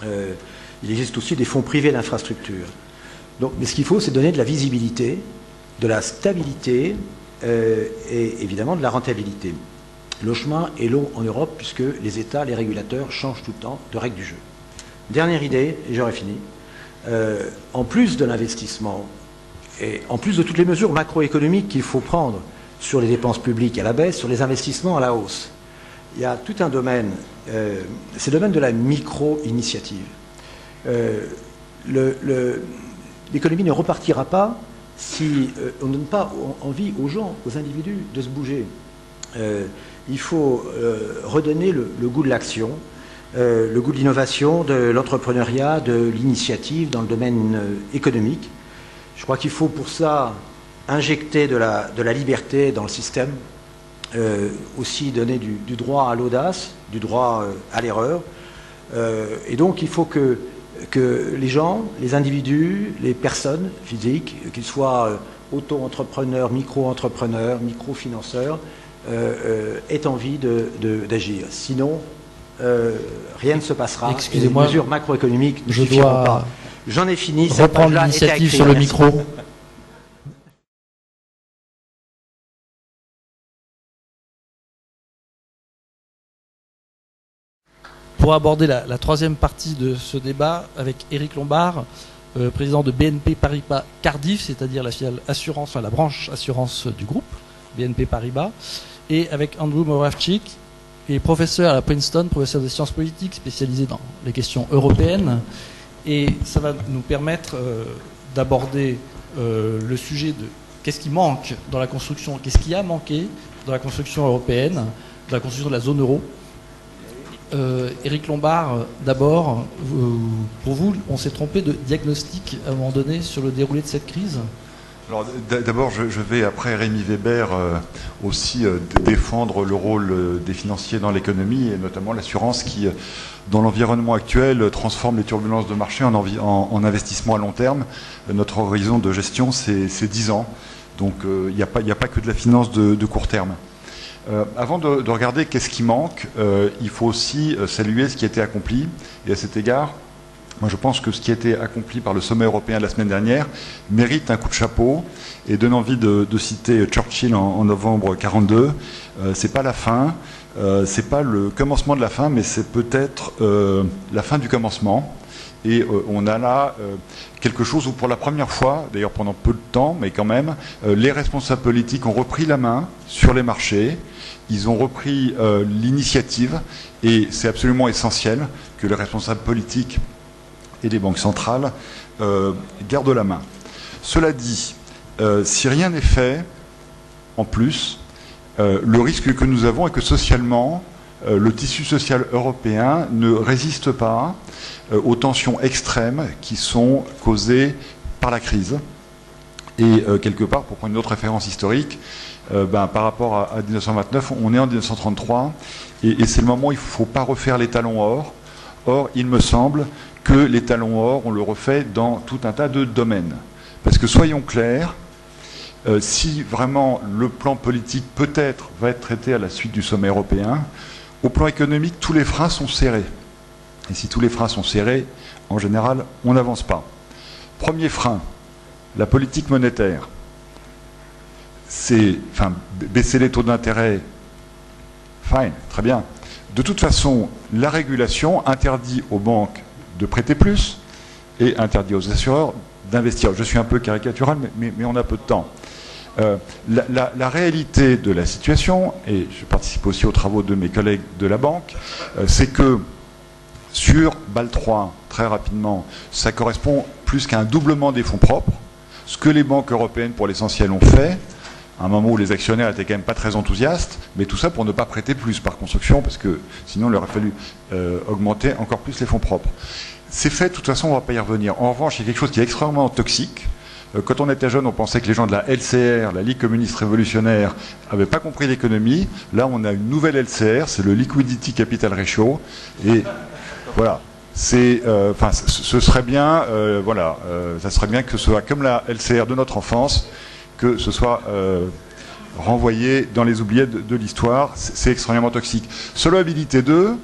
Il existe aussi des fonds privés d'infrastructure. Mais ce qu'il faut, c'est donner de la visibilité, de la stabilité et évidemment de la rentabilité. Le chemin est long en Europe puisque les États, les régulateurs changent tout le temps de règles du jeu. Dernière idée, et j'aurai fini. En plus de l'investissement et en plus de toutes les mesures macroéconomiques qu'il faut prendre sur les dépenses publiques à la baisse, sur les investissements à la hausse, il y a tout un domaine, c'est le domaine de la micro-initiative. L'économie ne repartira pas si on ne donne pas envie aux gens, aux individus, de se bouger. Il faut redonner le goût de l'action, le goût de l'innovation, de l'entrepreneuriat, de l'initiative dans le domaine économique. Je crois qu'il faut pour ça injecter de la liberté dans le système, aussi donner du droit à l'audace, du droit à l'erreur. Et donc il faut que les gens, les individus, les personnes physiques, qu'ils soient auto-entrepreneurs, micro-entrepreneurs, micro-financeurs, aient envie d'agir. Sinon, rien ne se passera. Excusez-moi, les mesures macroéconomiques ne je suffiront dois pas. J'en ai fini. reprendre l'initiative sur le micro. Pour aborder la troisième partie de ce débat avec Éric Lombard, président de BNP Paribas Cardiff, c'est-à-dire la filiale assurance, enfin la branche assurance du groupe BNP Paribas, et avec Andrew Moravchik, qui est professeur à la Princeton, professeur de sciences politiques, spécialisé dans les questions européennes. Et ça va nous permettre d'aborder le sujet de qu'est-ce qui manque dans la construction, qu'est-ce qui a manqué dans la construction européenne, dans la construction de la zone euro. Éric Lombard, d'abord, pour vous, on s'est trompé de diagnostic à un moment donné sur le déroulé de cette crise ? Alors, d'abord, je vais, après Rémi Weber, aussi défendre le rôle des financiers dans l'économie, et notamment l'assurance qui, dans l'environnement actuel, transforme les turbulences de marché en investissement à long terme. Notre horizon de gestion, c'est 10 ans. Donc, il n'y a pas que de la finance de court terme. Avant de regarder qu'est-ce qui manque, il faut aussi saluer ce qui a été accompli. Et à cet égard, moi je pense que ce qui a été accompli par le sommet européen de la semaine dernière mérite un coup de chapeau et donne envie de citer Churchill en novembre 1942. C'est pas la fin, c'est pas le commencement de la fin, mais c'est peut-être la fin du commencement. Et on a là quelque chose où pour la première fois, d'ailleurs pendant peu de temps, mais quand même, les responsables politiques ont repris la main sur les marchés, ils ont repris l'initiative, et c'est absolument essentiel que les responsables politiques et les banques centrales gardent la main. Cela dit, si rien n'est fait, en plus, le risque que nous avons est que socialement, le tissu social européen ne résiste pas aux tensions extrêmes qui sont causées par la crise. Et quelque part, pour prendre une autre référence historique, par rapport à 1929, on est en 1933, et c'est le moment où il ne faut pas refaire les talons or. Or, il me semble que les talons or, on le refait dans tout un tas de domaines. Parce que soyons clairs, si vraiment le plan politique peut-être va être traité à la suite du sommet européen, au plan économique, tous les freins sont serrés. Et si tous les freins sont serrés, en général, on n'avance pas. Premier frein, la politique monétaire. Baisser les taux d'intérêt, fine, très bien. De toute façon, la régulation interdit aux banques de prêter plus et interdit aux assureurs d'investir. Je suis un peu caricatural, mais on a peu de temps. La réalité de la situation, et je participe aussi aux travaux de mes collègues de la banque, c'est que sur BAL 3, très rapidement, ça correspond plus qu'à un doublement des fonds propres. Ce que les banques européennes, pour l'essentiel, ont fait, à un moment où les actionnaires étaient quand même pas très enthousiastes, mais tout ça pour ne pas prêter plus par construction, parce que sinon il aurait fallu augmenter encore plus les fonds propres. C'est fait, de toute façon, on ne va pas y revenir. En revanche, il y a quelque chose qui est extrêmement toxique. Quand on était jeune, on pensait que les gens de la LCR, la Ligue communiste révolutionnaire, n'avaient pas compris l'économie. Là, on a une nouvelle LCR, c'est le Liquidity Capital Ratio. Et voilà. Ce serait bien, ça serait bien que ce soit comme la LCR de notre enfance, que ce soit renvoyé dans les oubliettes de l'histoire. C'est extrêmement toxique. Solvabilité 2,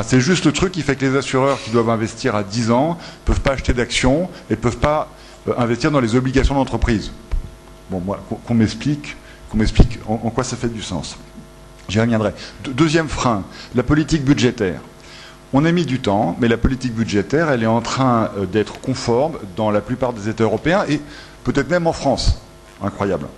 c'est juste le truc qui fait que les assureurs qui doivent investir à 10 ans ne peuvent pas acheter d'actions et ne peuvent pas investir dans les obligations d'entreprise. Bon, moi, qu'on m'explique en quoi ça fait du sens. J'y reviendrai. Deuxième frein, la politique budgétaire. On a mis du temps, mais la politique budgétaire, elle est en train d'être conforme dans la plupart des États européens et peut-être même en France. Incroyable.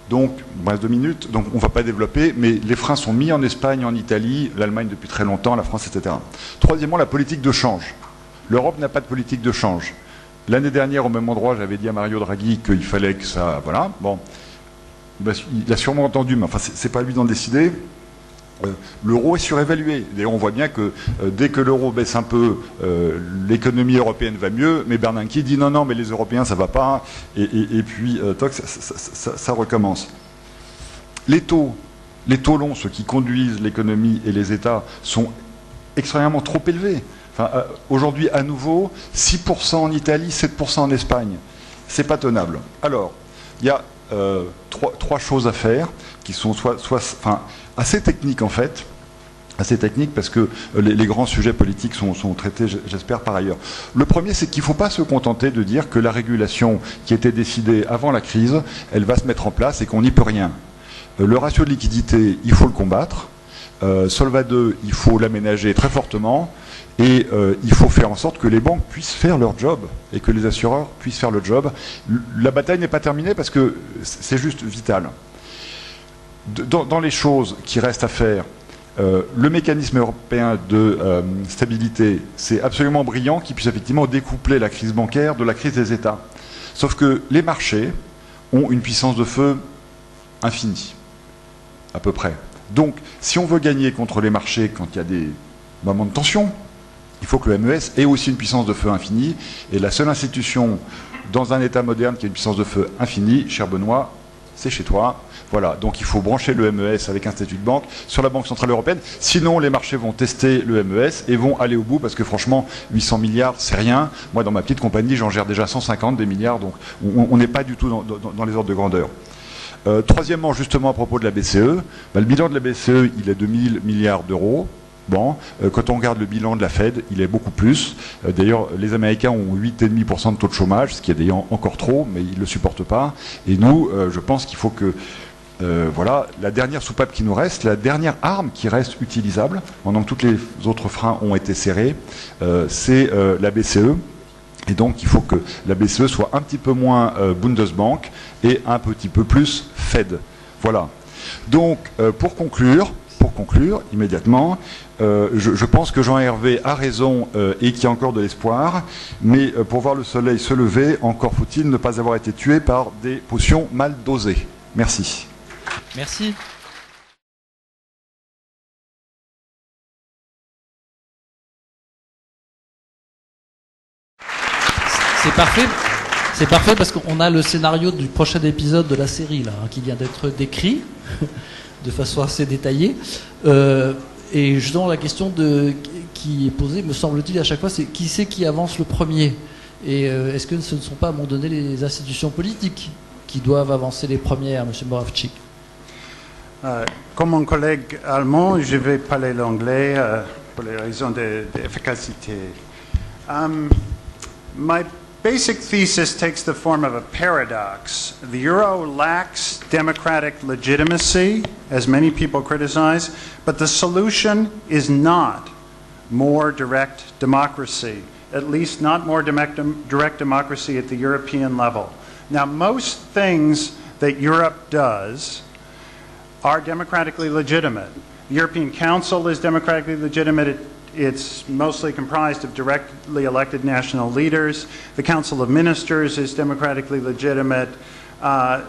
Donc, il me reste 2 minutes, donc on ne va pas développer, mais les freins sont mis en Espagne, en Italie, l'Allemagne depuis très longtemps, la France, etc. Troisièmement, la politique de change. L'Europe n'a pas de politique de change. L'année dernière, au même endroit, j'avais dit à Mario Draghi qu'il fallait que ça... Voilà, bon. Il a sûrement entendu, mais enfin, c'est pas lui d'en décider. L'euro est surévalué. D'ailleurs, on voit bien que dès que l'euro baisse un peu, l'économie européenne va mieux. Mais Bernanke dit non, mais les Européens, ça va pas. Et puis, ça recommence. Les taux longs, ceux qui conduisent l'économie et les États, sont extrêmement trop élevés. Aujourd'hui, à nouveau, 6% en Italie, 7% en Espagne. C'est pas tenable. Alors, il y a trois choses à faire qui sont assez techniques en fait, assez techniques parce que les grands sujets politiques sont traités, j'espère, par ailleurs. Le premier, c'est qu'il ne faut pas se contenter de dire que la régulation qui était décidée avant la crise, elle va se mettre en place et qu'on n'y peut rien. Le ratio de liquidité, il faut le combattre. Solva 2, il faut l'aménager très fortement. Et il faut faire en sorte que les banques puissent faire leur job et que les assureurs puissent faire le job. La bataille n'est pas terminée parce que c'est juste vital. Dans les choses qui restent à faire, le mécanisme européen de stabilité, c'est absolument brillant qu'il puisse effectivement découpler la crise bancaire de la crise des États. Sauf que les marchés ont une puissance de feu infinie, à peu près. Donc, si on veut gagner contre les marchés quand il y a des moments de tension, il faut que le MES ait aussi une puissance de feu infinie. Et la seule institution dans un État moderne qui a une puissance de feu infinie, cher Benoît, c'est chez toi. Voilà, donc il faut brancher le MES avec un statut de banque sur la Banque Centrale Européenne. Sinon, les marchés vont tester le MES et vont aller au bout parce que franchement, 800 milliards, c'est rien. Moi, dans ma petite compagnie, j'en gère déjà 150 des milliards, donc on n'est pas du tout dans les ordres de grandeur. Troisièmement, justement, à propos de la BCE, le bilan de la BCE, il est de 1000 milliards d'euros. Bon, quand on regarde le bilan de la Fed, il est beaucoup plus. D'ailleurs, les Américains ont 8,5% de taux de chômage, ce qui est d'ailleurs encore trop, mais ils ne le supportent pas. Et nous, je pense qu'il faut que, la dernière soupape qui nous reste, la dernière arme qui reste utilisable, pendant que tous les autres freins ont été serrés, c'est la BCE. Et donc, il faut que la BCE soit un petit peu moins Bundesbank et un petit peu plus Fed. Voilà. Donc, pour conclure immédiatement, je pense que Jean-Hervé a raison et qu'il y a encore de l'espoir, mais pour voir le soleil se lever, encore faut-il ne pas avoir été tué par des potions mal dosées. Merci. Merci. parfait. C'est parfait parce qu'on a le scénario du prochain épisode de la série là, qui vient d'être décrit de façon assez détaillée. Et justement, la question qui est posée, me semble-t-il, à chaque fois, c'est qui c'est qui avance le premier? Et est-ce que ce ne sont pas, à un moment donné, les institutions politiques qui doivent avancer les premières, M. Moravchik? Comme mon collègue allemand, je vais parler l'anglais pour les raisons d'efficacité. My basic thesis takes the form of a paradox. The euro lacks democratic legitimacy, as many people criticize, but the solution is not more direct democracy, at least not more direct democracy at the European level. Now, most things that Europe does are democratically legitimate. The European Council is democratically legitimate. It's mostly comprised of directly elected national leaders. The Council of Ministers is democratically legitimate. The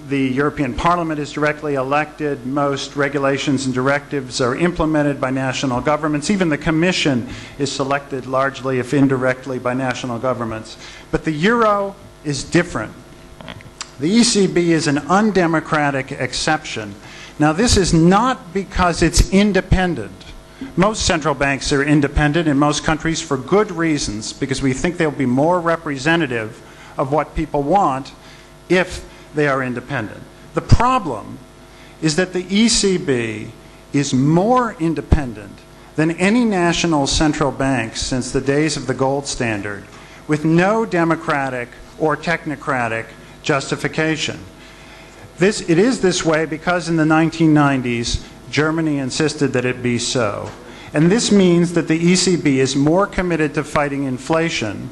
European Parliament is directly elected. Most regulations and directives are implemented by national governments. Even the Commission is selected largely, if indirectly, by national governments. But the euro is different. The ECB is an undemocratic exception. Now, this is not because it's independent. Most central banks are independent in most countries for good reasons, because we think they'll be more representative of what people want if they are independent. The problem is that the ECB is more independent than any national central bank since the days of the gold standard, with no democratic or technocratic justification. It is this way because in the 1990s, Germany insisted that it be so. And this means that the ECB is more committed to fighting inflation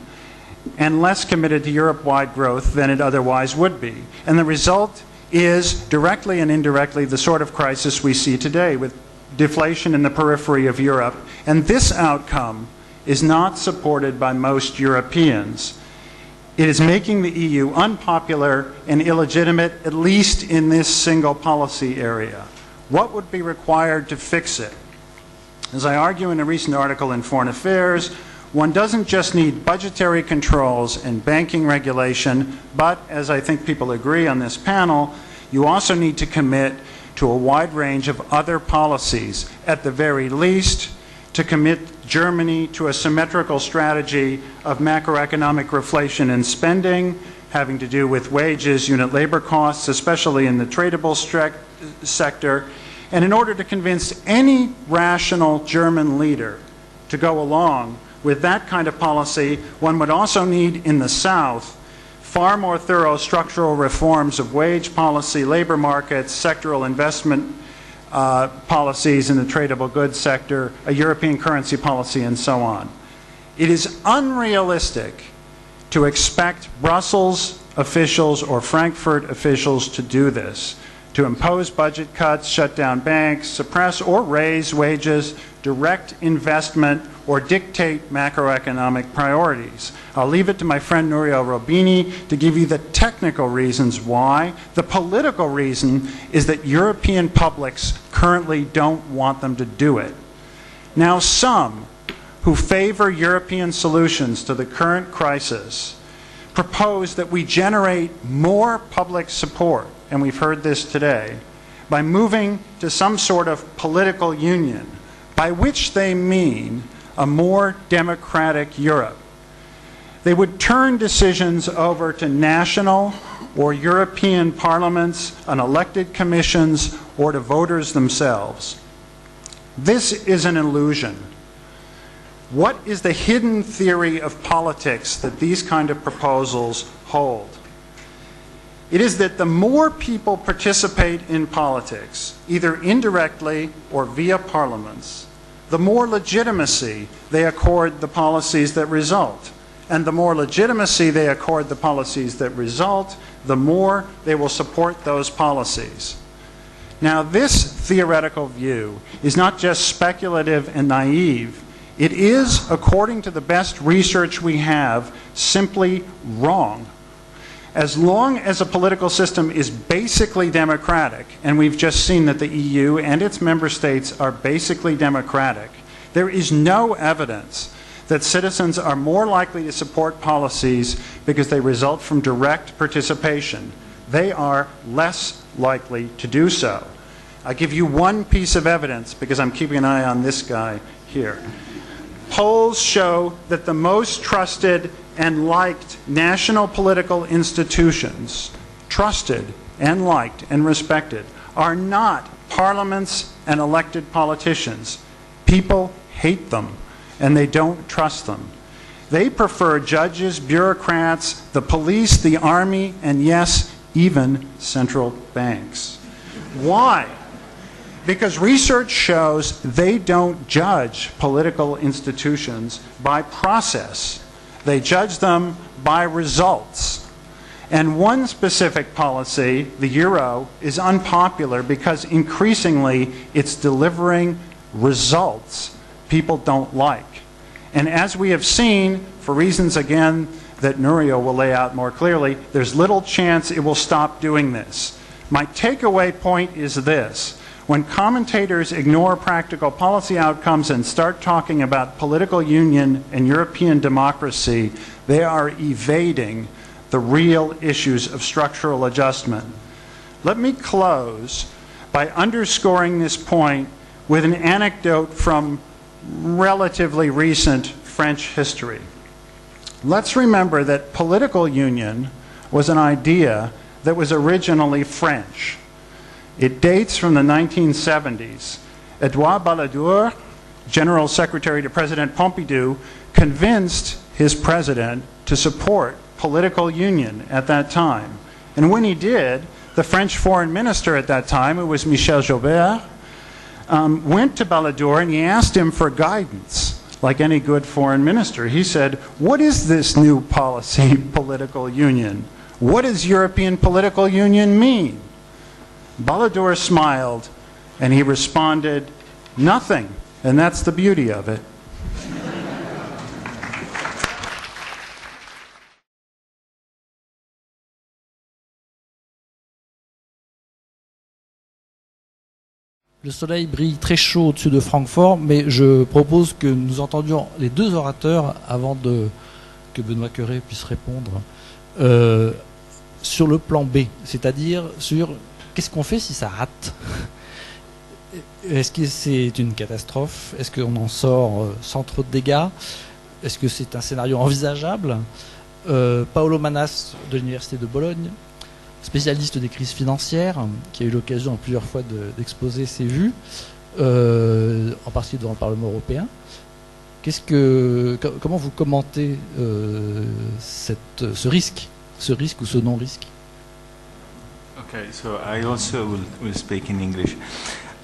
and less committed to Europe-wide growth than it otherwise would be. And the result is, directly and indirectly, the sort of crisis we see today with deflation in the periphery of Europe. And this outcome is not supported by most Europeans. It is making the EU unpopular and illegitimate, at least in this single policy area. What would be required to fix it? As I argue in a recent article in Foreign Affairs, one doesn't just need budgetary controls and banking regulation, but, as I think people agree on this panel, you also need to commit to a wide range of other policies, at the very least, to commit Germany to a symmetrical strategy of macroeconomic reflation and spending, having to do with wages, unit labor costs, especially in the tradable sector. And in order to convince any rational German leader to go along with that kind of policy, one would also need in the South far more thorough structural reforms of wage policy, labor markets, sectoral investment policies in the tradable goods sector, a European currency policy, and so on. It is unrealistic to expect Brussels officials or Frankfurt officials to do this, to impose budget cuts, shut down banks, suppress or raise wages, direct investment, or dictate macroeconomic priorities. I'll leave it to my friend Nouriel Roubini to give you the technical reasons why. The political reason is that European publics currently don't want them to do it. Now, some who favor European solutions to the current crisis propose that we generate more public support, and we've heard this today, by moving to some sort of political union, by which they mean a more democratic Europe. They would turn decisions over to national or European parliaments, and elected commissions, or to voters themselves. This is an illusion. What is the hidden theory of politics that these kind of proposals hold? It is that the more people participate in politics, either indirectly or via parliaments, the more legitimacy they accord the policies that result. And the more legitimacy they accord the policies that result, the more they will support those policies. Now, this theoretical view is not just speculative and naive. It is, according to the best research we have, simply wrong. As long as a political system is basically democratic, and we've just seen that the EU and its member states are basically democratic, there is no evidence that citizens are more likely to support policies because they result from direct participation. They are less likely to do so. I'll give you one piece of evidence because I'm keeping an eye on this guy here. Polls show that the most trusted and liked national political institutions, trusted and liked and respected, are not parliaments and elected politicians. People hate them and they don't trust them. They prefer judges, bureaucrats, the police, the army, and yes, even central banks. Why? Because research shows they don't judge political institutions by process. They judge them by results. And one specific policy, the euro, is unpopular because increasingly it's delivering results people don't like. And as we have seen, for reasons again that Nurio will lay out more clearly, there's little chance it will stop doing this. My takeaway point is this. When commentators ignore practical policy outcomes and start talking about political union and European democracy, they are evading the real issues of structural adjustment. Let me close by underscoring this point with an anecdote from relatively recent French history. Let's remember that political union was an idea that was originally French. It dates from the 1970s. Edouard Balladur, General Secretary to President Pompidou, convinced his president to support political union at that time. And when he did, the French foreign minister at that time, who was Michel Joubert, went to Balladur and he asked him for guidance, like any good foreign minister. He said, "What is this new policy, political union? What does European political union mean?" Balladur smiled and he responded, "Nothing." And that's the beauty of it. Le soleil brille très chaud au-dessus de Francfort, mais je propose que nous entendions les deux orateurs avant que Benoît Cœuré puisse répondre sur le plan B, c'est-à-dire sur qu'est-ce qu'on fait si ça rate. Est-ce que c'est une catastrophe? Est-ce qu'on en sort sans trop de dégâts? Est-ce que c'est un scénario envisageable? Paolo Manas de l'Université de Bologne, spécialiste des crises financières, qui a eu l'occasion plusieurs fois d'exposer ses vues, en particulier devant le Parlement européen. Comment vous commentez ce risque ou ce non-risque? Okay, so I also will speak in English.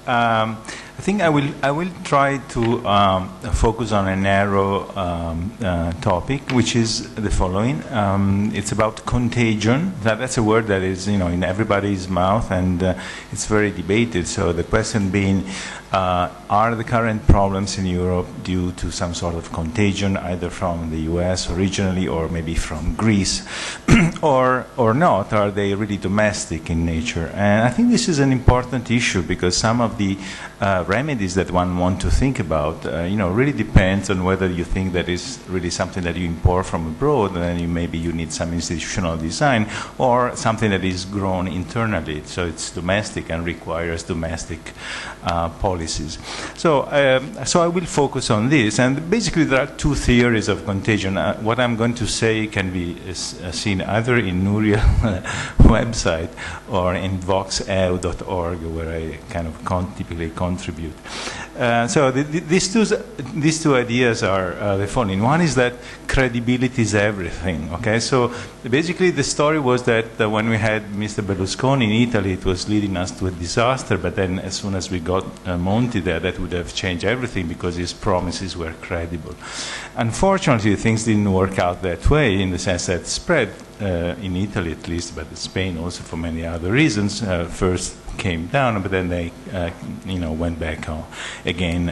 I think I will try to focus on a narrow topic, which is the following. It's about contagion. That's a word that is, in everybody's mouth, and it's very debated. So the question being, are the current problems in Europe due to some sort of contagion, either from the US originally or maybe from Greece, or not? Are they really domestic in nature? And I think this is an important issue because some of the remedies that one wants to think about, really depends on whether you think that is really something that you import from abroad, and then maybe you need some institutional design, or something that is grown internally, so it's domestic and requires domestic policies. So I will focus on this, and basically there are two theories of contagion. What I'm going to say can be seen either in Nuriel's website or in voxeu.org, where I kind of typically contribute. So these two ideas are the following. One is that credibility is everything. Okay, so basically the story was that when we had Mr. Berlusconi in Italy, it was leading us to a disaster. But then, as soon as we got Monti there, that would have changed everything because his promises were credible. Unfortunately, things didn't work out that way, in the sense that spread in Italy at least, but in Spain also for many other reasons. First, came down, but then they went back again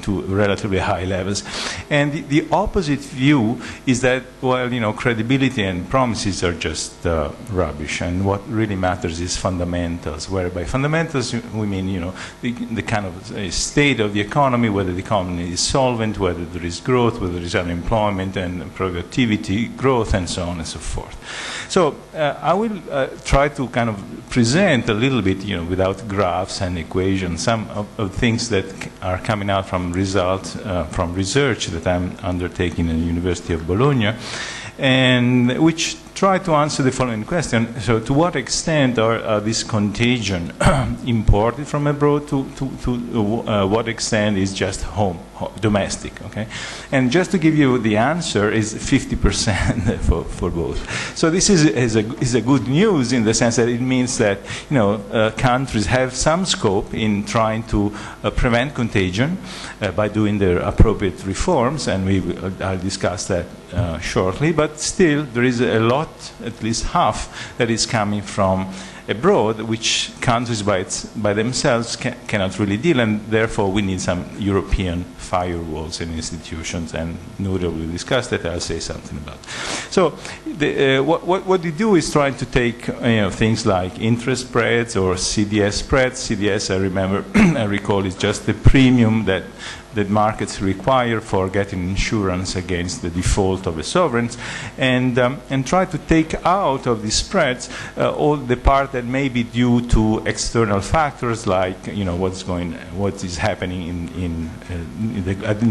to relatively high levels. And the opposite view is that, well, credibility and promises are just rubbish, and what really matters is fundamentals, where by fundamentals we mean the kind of state of the economy, whether the economy is solvent, whether there is growth, whether there is unemployment and productivity growth, and so on and so forth. So I will try to kind of present a little bit, without graphs and equations, some of things that are coming out from from research that I'm undertaking in the University of Bologna, and which try to answer the following question. So to what extent are this contagion imported from abroad, to what extent is just domestic, okay? And just to give you the answer is 50% for both. So this is a good news in the sense that it means that countries have some scope in trying to prevent contagion by doing their appropriate reforms, and I'll discuss that shortly. But still, there is a lot, at least half, that is coming from abroad, which countries by themselves cannot really deal, and therefore we need some European firewalls and institutions, and Nuria will discuss that. I'll say something about it. So what we do is trying to take things like interest spreads or CDS spreads. CDS, I recall, is just the premium that markets require for getting insurance against the default of the sovereigns, and try to take out of these spreads all the part that may be due to external factors, like what is happening in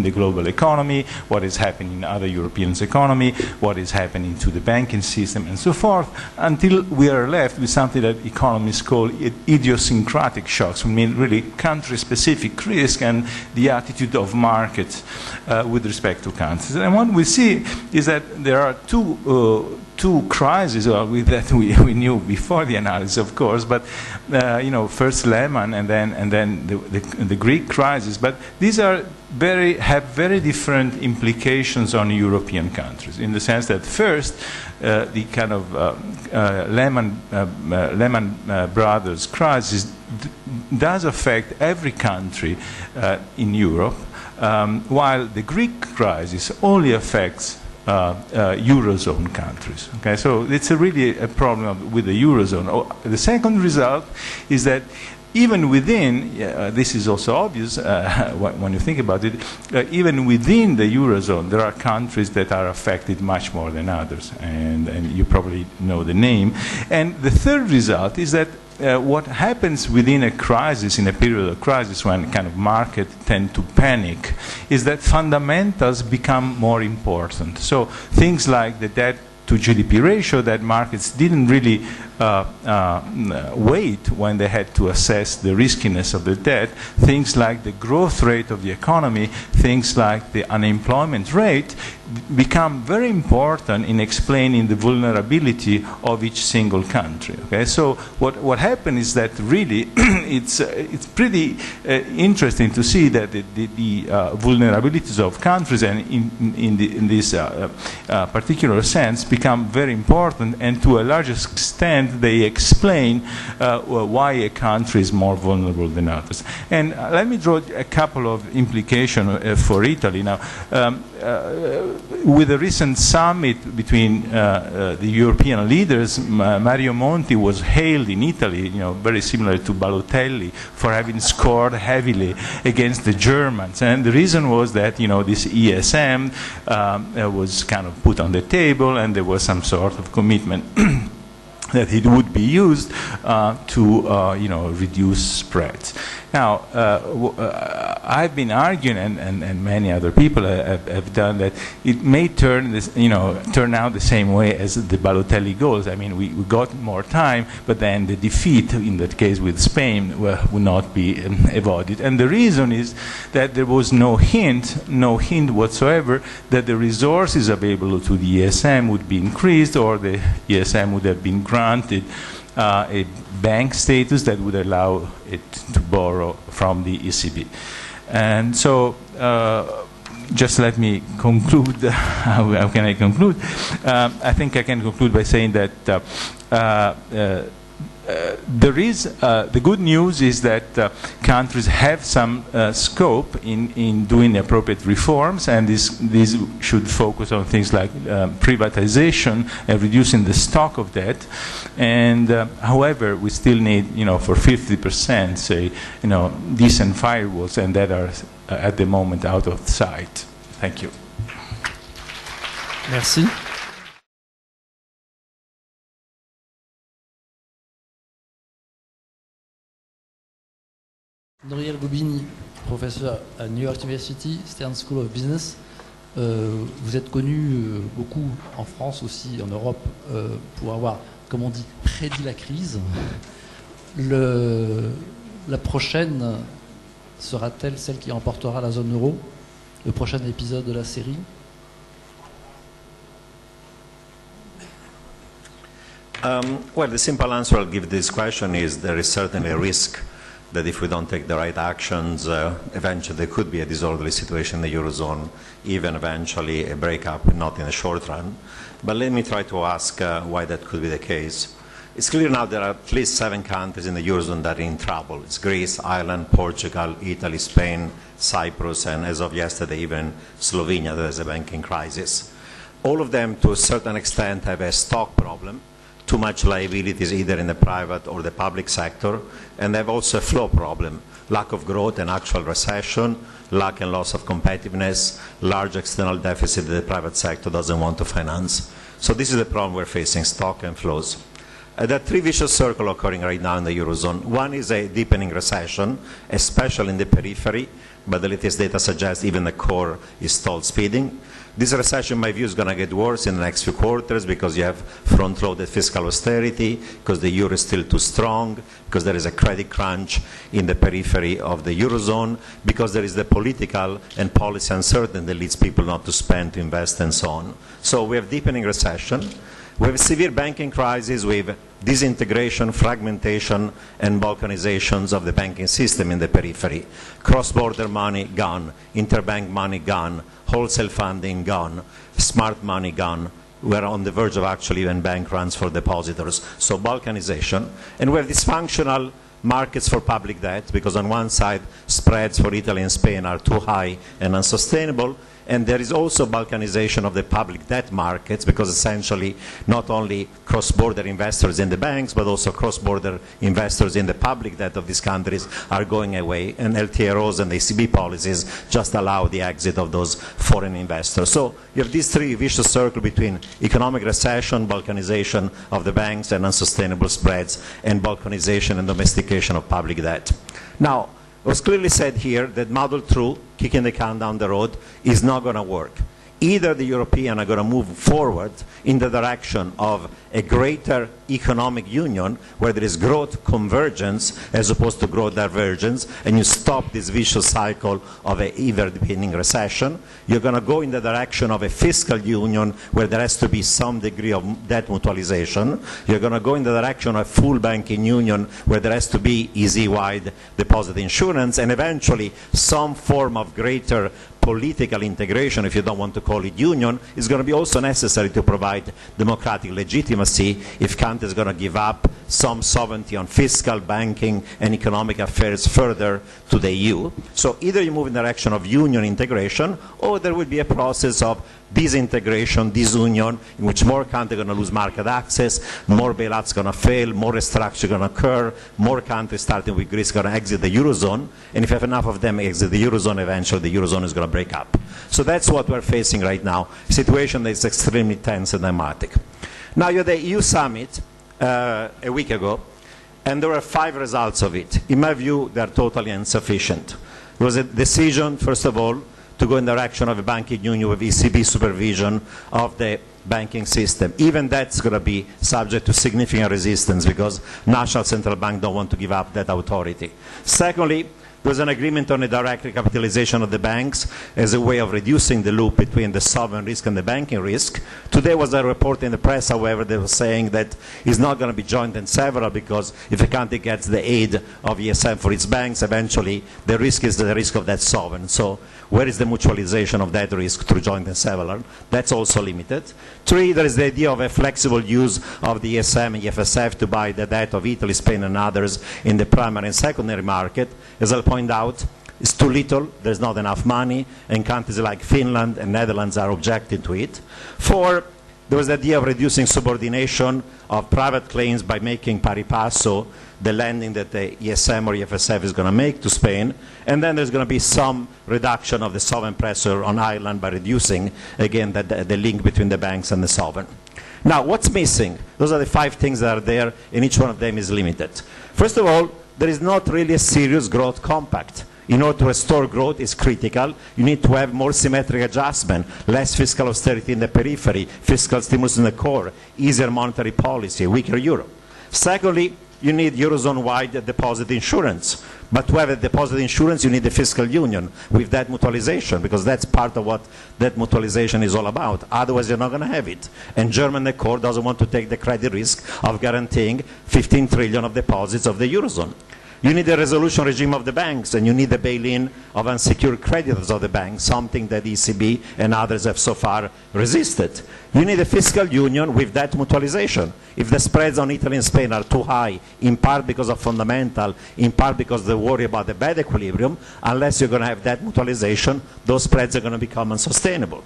the global economy, what is happening in other European economy, what is happening to the banking system, and so forth, until we are left with something that economists call idiosyncratic shocks. We mean really country-specific risk and the attitude of markets with respect to countries. And what we see is that there are two crises that we knew before the analysis, of course, but first Lehman and then the Greek crisis. But these have very different implications on European countries, in the sense that first the kind of Lehman Brothers crisis does affect every country in Europe, while the Greek crisis only affects Eurozone countries. Okay, so it's really a problem with the Eurozone. The second result is that even within, this is also obvious when you think about it, even within the Eurozone, there are countries that are affected much more than others, and you probably know the name. And the third result is that what happens within a crisis, in a period of crisis when kind of markets tend to panic, is that fundamentals become more important. So things like the debt to GDP ratio that markets didn't really wait when they had to assess the riskiness of the debt, things like the growth rate of the economy, things like the unemployment rate, become very important in explaining the vulnerability of each single country. Okay, so what happened is that really it's pretty interesting to see that the vulnerabilities of countries, and in this particular sense, become very important, and to a large extent they explain why a country is more vulnerable than others. And let me draw a couple of implications for Italy now. With the recent summit between the European leaders, Mario Monti was hailed in Italy, very similar to Balotelli, for having scored heavily against the Germans. And the reason was that this ESM was kind of put on the table, and there was some sort of commitment that it would be used to reduce spreads. Now, I've been arguing, and many other people have done, that it may turn out the same way as the Balotelli goals. I mean, we got more time, but then the defeat, in that case with Spain, would not be avoided. And the reason is that there was no hint whatsoever that the resources available to the ESM would be increased, or the ESM would have been granted a bank status that would allow it to borrow from the ECB. And so just let me conclude. How can I conclude? I think I can conclude by saying that there is the good news is that countries have some scope in doing appropriate reforms, and these should focus on things like privatization and reducing the stock of debt. And however, we still need, for 50%, say, decent firewalls, and that are at the moment out of sight. Thank you. Merci. Nouriel Goubini, professeur à New York University, Stern School of Business. Vous êtes connu beaucoup en France aussi, en Europe, pour avoir, comme on dit, prédit la crise. La prochaine sera-t-elle celle qui emportera la zone euro? Le prochain épisode de la série? Well, the simple answer I'll give this question is there is certainly a risk that if we don't take the right actions, eventually there could be a disorderly situation in the Eurozone, even eventually a breakup, not in the short run. But let me try to ask why that could be the case. It's clear now there are at least 7 countries in the Eurozone that are in trouble. It's Greece, Ireland, Portugal, Italy, Spain, Cyprus, and as of yesterday, even Slovenia, there is a banking crisis. All of them, to a certain extent, have a stock problem. Too much liabilities either in the private or the public sector, and they have also a flow problem, lack of growth and actual recession, lack and loss of competitiveness, large external deficit that the private sector doesn't want to finance. So this is the problem we're facing, stock and flows. There are 3 vicious circles occurring right now in the Eurozone. One is a deepening recession, especially in the periphery, but the latest data suggests even the core is stalled speeding. This recession, in my view, is going to get worse in the next few quarters because you have front-loaded fiscal austerity, because the euro is still too strong, because there is a credit crunch in the periphery of the Eurozone, because there is the political and policy uncertainty that leads people not to spend, to invest, and so on. So we have deepening recession. We have a severe banking crisis with disintegration, fragmentation, and balkanizations of the banking system in the periphery. Cross-border money gone, interbank money gone, wholesale funding gone, smart money gone. We're on the verge of actually even bank runs for depositors. So balkanization. And we have dysfunctional markets for public debt, because on one side spreads for Italy and Spain are too high and unsustainable. And there is also balkanization of the public debt markets, because essentially not only cross-border investors in the banks, but also cross-border investors in the public debt of these countries are going away, and LTROs and ECB policies just allow the exit of those foreign investors. So you have these 3 vicious circles between economic recession, balkanization of the banks, and unsustainable spreads, and balkanization and domestication of public debt. Now, it was clearly said here that Model 2, kicking the can down the road, is not going to work. Either the Europeans are going to move forward in the direction of a greater economic union where there is growth convergence as opposed to growth divergence, and you stop this vicious cycle of an ever-deepening recession. You're going to go in the direction of a fiscal union where there has to be some degree of debt mutualization. You're going to go in the direction of a full banking union where there has to be easy-wide deposit insurance, and eventually some form of greater political integration, if you don't want to call it union, is going to be also necessary to provide democratic legitimacy if countries are going to give up some sovereignty on fiscal, banking, and economic affairs further to the EU. So either you move in the direction of union integration, or there will be a process of disintegration, disunion, in which more countries are going to lose market access, more bailouts are going to fail, more restructuring going to occur, more countries, starting with Greece, are going to exit the Eurozone, and if you have enough of them exit the Eurozone, eventually the Eurozone is going to break up. So that's what we're facing right now, a situation that is extremely tense and dramatic. Now you had the EU summit a week ago, and there were 5 results of it. In my view, they are totally insufficient. It was a decision, first of all, to go in the direction of a banking union with ECB supervision of the banking system. Even that's going to be subject to significant resistance because national central banks don't want to give up that authority. Secondly, There was an agreement on a direct recapitalization of the banks as a way of reducing the loop between the sovereign risk and the banking risk. Today was a report in the press, however, that was saying that it's not going to be joint and several because if a country gets the aid of ESM for its banks, eventually the risk is the risk of that sovereign. So where is the mutualization of that risk through joint and several? That's also limited. 3, there is the idea of a flexible use of the ESM and EFSF to buy the debt of Italy, Spain, and others in the primary and secondary market. As I'll point out, it's too little, there's not enough money, and countries like Finland and Netherlands are objecting to it. 4, there was the idea of reducing subordination of private claims by making pari passu the lending that the ESM or EFSF is going to make to Spain. And then there's going to be some reduction of the sovereign pressure on Ireland by reducing, again, the link between the banks and the sovereign. Now, what's missing? Those are the 5 things that are there, and each one of them is limited. First of all, there is not really a serious growth compact. In order to restore growth is critical. You need to have more symmetric adjustment, less fiscal austerity in the periphery, fiscal stimulus in the core, easier monetary policy, weaker euro. Secondly, you need Eurozone-wide deposit insurance. But to have a deposit insurance, you need the fiscal union with debt mutualization, because that's part of what debt mutualization is all about. Otherwise, you're not going to have it. And German the core doesn't want to take the credit risk of guaranteeing 15 trillion of deposits of the Eurozone. You need a resolution regime of the banks, and you need the bail-in of unsecured creditors of the banks, something that the ECB and others have so far resisted. You need a fiscal union with debt mutualization. If the spreads on Italy and Spain are too high, in part because of fundamental, in part because they worry about the bad equilibrium, unless you're going to have debt mutualization, those spreads are going to become unsustainable.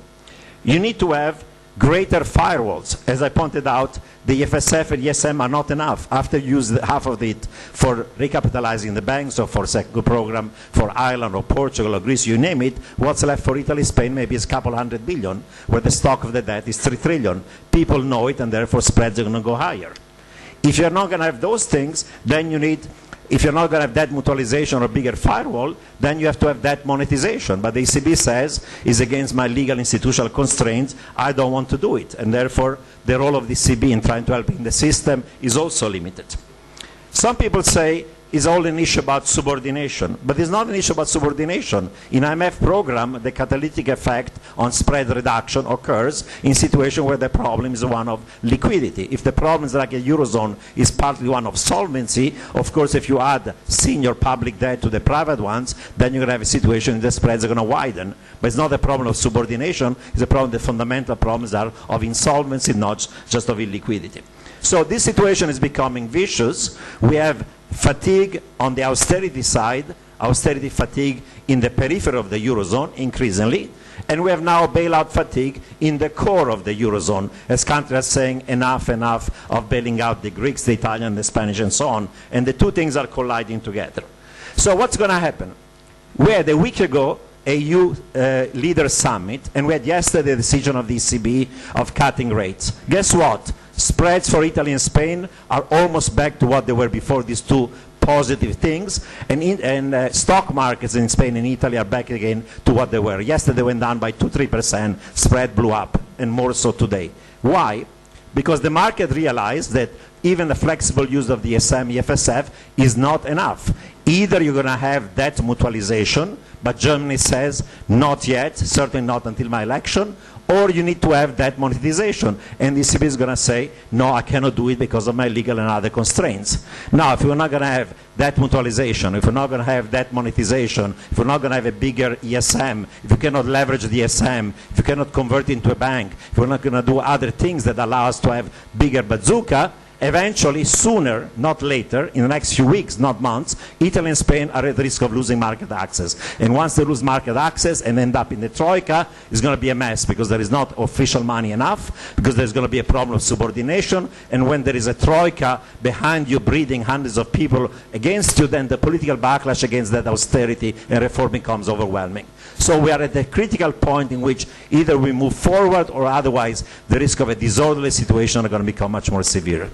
You need to have greater firewalls. As I pointed out, the EFSF and ESM are not enough. After you use half of it for recapitalizing the banks or for a second program for Ireland or Portugal or Greece, you name it, what's left for Italy, Spain, maybe is a couple $100 billion, where the stock of the debt is 3 trillion. People know it, and therefore spreads are going to go higher. If you're not going to have those things, then you need, if you're not going to have debt mutualization or bigger firewall, then you have to have debt monetization. But the ECB says, is against my legal institutional constraints, I don't want to do it. And therefore, the role of the ECB in trying to help in the system is also limited. Some people say it's all an issue about subordination, but it's not an issue about subordination. In IMF program, the catalytic effect on spread reduction occurs in situations where the problem is one of liquidity. If the problem is like a Eurozone is partly one of solvency, of course, if you add senior public debt to the private ones, then you're going to have a situation where the spreads are going to widen. But it's not a problem of subordination, it's a problem, the fundamental problems are of insolvency, not just of illiquidity. So this situation is becoming vicious. We have fatigue on the austerity side, austerity fatigue in the periphery of the Eurozone increasingly, and we have now bailout fatigue in the core of the Eurozone, as countries are saying enough of bailing out the Greeks, the Italians, the Spanish, and so on, and the two things are colliding together. So what's going to happen? We had a week ago a EU leader summit, and we had yesterday the decision of the ECB of cutting rates. Guess what? Spreads for Italy and Spain are almost back to what they were before these two positive things, and stock markets in Spain and Italy are back again to what they were. Yesterday they went down by 2-3%, spread blew up, and more so today. Why? Because the market realized that even the flexible use of the ESM, EFSF is not enough. Either you're going to have debt mutualization, but Germany says not yet, certainly not until my election, or you need to have debt monetization. And the ECB is going to say, no, I cannot do it because of my legal and other constraints. Now, if we're not going to have debt mutualization, if we're not going to have debt monetization, if we're not going to have a bigger ESM, if you cannot leverage the ESM, if you cannot convert it into a bank, if we're not going to do other things that allow us to have bigger bazooka, eventually, sooner, not later, in the next few weeks, not months, Italy and Spain are at risk of losing market access. And once they lose market access and end up in the Troika, it's going to be a mess because there is not official money enough, because there's going to be a problem of subordination, and when there is a Troika behind you breeding hundreds of people against you, then the political backlash against that austerity and reform becomes overwhelming. So we are at a critical point in which either we move forward or otherwise the risk of a disorderly situation are going to become much more severe.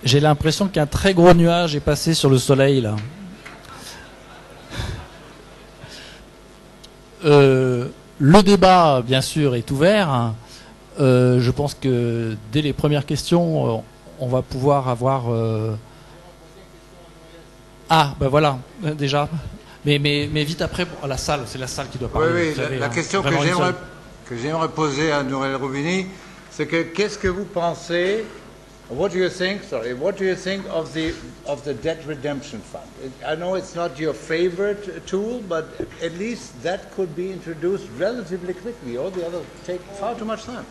J'ai l'impression qu'un très gros nuage est passé sur le soleil, là. Le débat, bien sûr, est ouvert. Je pense que dès les premières questions, on va pouvoir avoir... Ah, ben voilà, déjà. Mais vite après, la salle, c'est la salle qui doit parler. Oui, la question que j'aimerais poser à Noël Roubini, c'est que qu'est-ce que vous pensez, what do you think of the debt redemption fund? I know it's not your favorite tool, but at least that could be introduced relatively quickly. All the others take far too much time.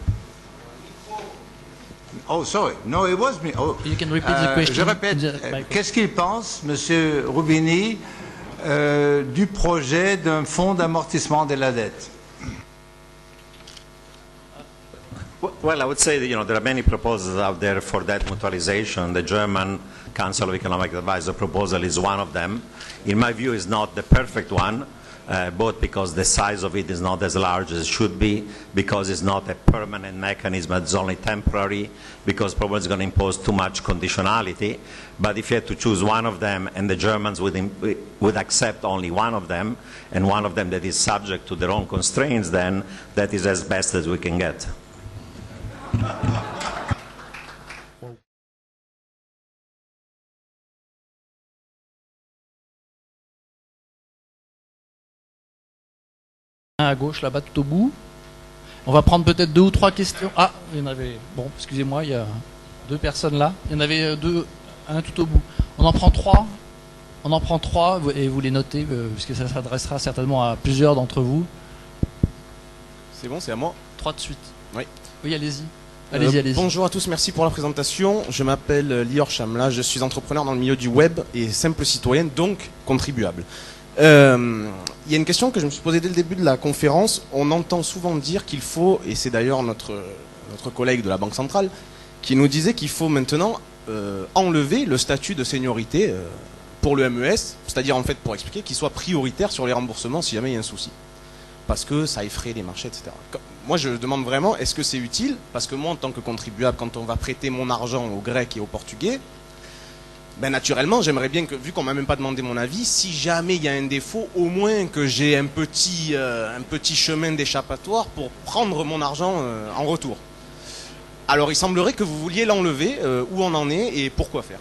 Oh, sorry. No, it was me. Oh, you can repeat the question. Je répète. Qu'est-ce qu'il pense, Monsieur Roubini, du projet d'un fonds d'amortissement de la dette? Well, I would say that, there are many proposals out there for debt mutualization. The German Council of Economic Advisors proposal is one of them. In my view, it's not the perfect one, both because the size of it is not as large as it should be, because it's not a permanent mechanism, it's only temporary, because probably it's going to impose too much conditionality. But if you had to choose one of them, and the Germans would accept only one of them, and one of them that is subject to their own constraints, then that is as best as we can get. À gauche, là-bas, tout au bout. On va prendre peut-être 2 ou 3 questions. Ah, il y en avait... Bon, excusez-moi, il y a 2 personnes là. Il y en avait 2, un tout au bout. On en prend 3. On en prend 3 et vous les notez, puisque ça s'adressera certainement à plusieurs d'entre vous. C'est bon, c'est à moi. 3 de suite. Oui. Oui, allez-y. Allez-y. Bonjour à tous, merci pour la présentation. Je m'appelle Lior Chamla, je suis entrepreneur dans le milieu du web et simple citoyen, donc contribuable. Il y a une question que je me suis posée dès le début de la conférence. On entend souvent dire qu'il faut, et c'est d'ailleurs notre collègue de la Banque centrale qui nous disait qu'il faut maintenant enlever le statut de seniorité pour le MES, c'est-à-dire en fait pour expliquer qu'il soit prioritaire sur les remboursements si jamais il y a un souci. Parce que ça effraie les marchés, etc. Moi, je demande vraiment, est-ce que c'est utile? Parce que moi, en tant que contribuable, quand on va prêter mon argent aux Grecs et aux Portugais, ben naturellement, j'aimerais bien que, vu qu'on m'a même pas demandé mon avis, si jamais il y a un défaut, au moins que j'ai un petit chemin d'échappatoire pour prendre mon argent en retour. Alors, il semblerait que vous vouliez l'enlever. Où on en est et pourquoi faire?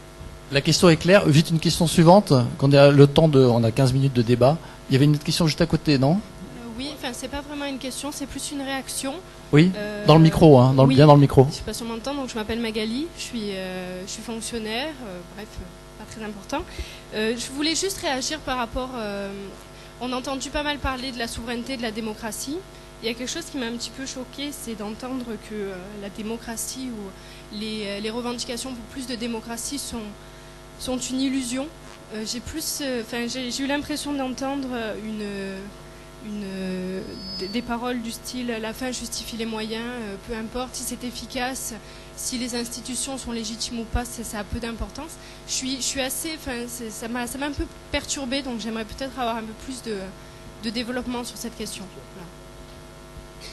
La question est claire. Vite une question suivante. On a le temps on a 15 minutes de débat. Il y avait une autre question juste à côté, non? Oui, enfin c'est pas vraiment une question, c'est plus une réaction. Oui, dans le micro, hein, oui, bien dans le micro. Je sais pas si on m'entend, donc je m'appelle Magali, je suis fonctionnaire, bref, pas très important. Je voulais juste réagir par rapport, on a entendu pas mal parler de la souveraineté, de la démocratie. Il y a quelque chose qui m'a un petit peu choquée, c'est d'entendre que la démocratie ou les revendications pour plus de démocratie sont une illusion. J'ai eu l'impression d'entendre des paroles du style la fin justifie les moyens, peu importe si c'est efficace, si les institutions sont légitimes ou pas, ça a peu d'importance. Je suis assez, ça m'a un peu perturbée, donc j'aimerais peut-être avoir un peu plus de développement sur cette question. Voilà.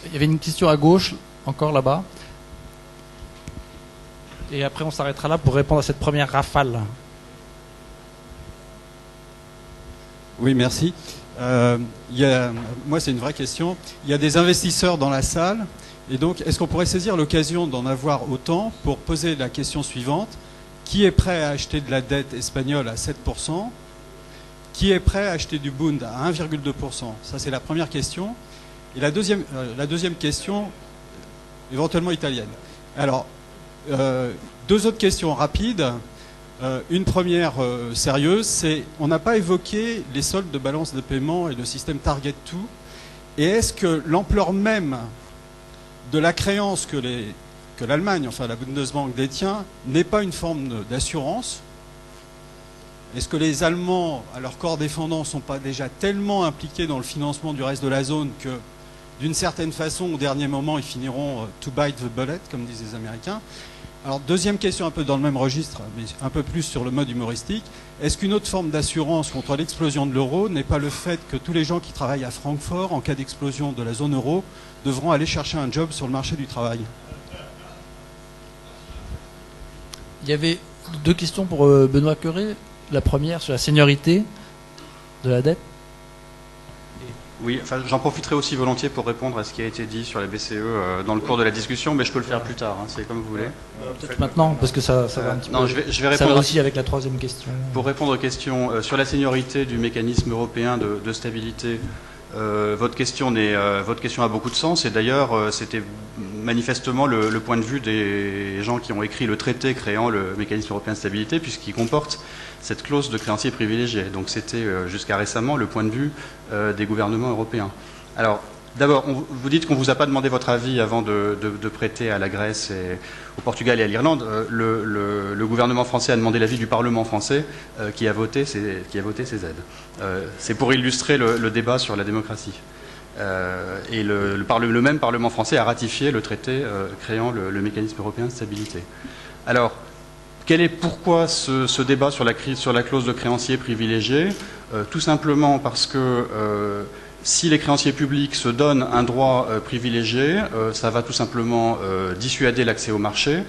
Il y avait une question à gauche, encore là-bas. Et après on s'arrêtera là pour répondre à cette première rafale. Oui, merci. Moi, c'est une vraie question. Il y a des investisseurs dans la salle, et donc, est-ce qu'on pourrait saisir l'occasion d'en avoir autant pour poser la question suivante? Qui est prêt à acheter de la dette espagnole à 7%? Qui est prêt à acheter du Bund à 1,2%? Ça, c'est la première question. Et la deuxième question, éventuellement italienne. Alors, 2 autres questions rapides. Une première sérieuse, c'est on n'a pas évoqué les soldes de balance de paiement et le système Target 2. Et est-ce que l'ampleur même de la créance que l'Allemagne, enfin la Bundesbank détient, n'est pas une forme d'assurance? Est-ce que les Allemands, à leur corps défendant, ne sont pas déjà tellement impliqués dans le financement du reste de la zone que, d'une certaine façon, au dernier moment, ils finiront to bite the bullet, comme disent les Américains? Alors, deuxième question un peu dans le même registre, mais un peu plus sur le mode humoristique. Est-ce qu'une autre forme d'assurance contre l'explosion de l'euro n'est pas le fait que tous les gens qui travaillent à Francfort, en cas d'explosion de la zone euro, devront aller chercher un job sur le marché du travail? Il y avait 2 questions pour Benoît Cœuré. La première sur la seniorité de la dette. Oui, enfin, j'en profiterai aussi volontiers pour répondre à ce qui a été dit sur la BCE dans le cours de la discussion, mais je peux le faire plus tard, hein, c'est comme vous voulez. Peut-être maintenant, parce que ça va un petit non, peu. je vais ça répondre va aussi avec la troisième question. Pour répondre aux questions sur la seniorité du mécanisme européen de stabilité, votre question a beaucoup de sens, et d'ailleurs c'était manifestement le point de vue des gens qui ont écrit le traité créant le mécanisme européen de stabilité, puisqu'il comporte cette clause de créancier privilégié. Donc c'était jusqu'à récemment le point de vue des gouvernements européens. Alors d'abord, vous dites qu'on ne vous a pas demandé votre avis avant de prêter à la Grèce et au Portugal et à l'Irlande. Le gouvernement français a demandé l'avis du Parlement français qui a voté ces aides. C'est pour illustrer le débat sur la démocratie. Et le même Parlement français a ratifié le traité créant le mécanisme européen de stabilité. Alors, pourquoi ce débat sur la clause de créancier privilégié? Tout simplement parce que si les créanciers publics se donnent un droit privilégié, ça va tout simplement dissuader l'accès au marché,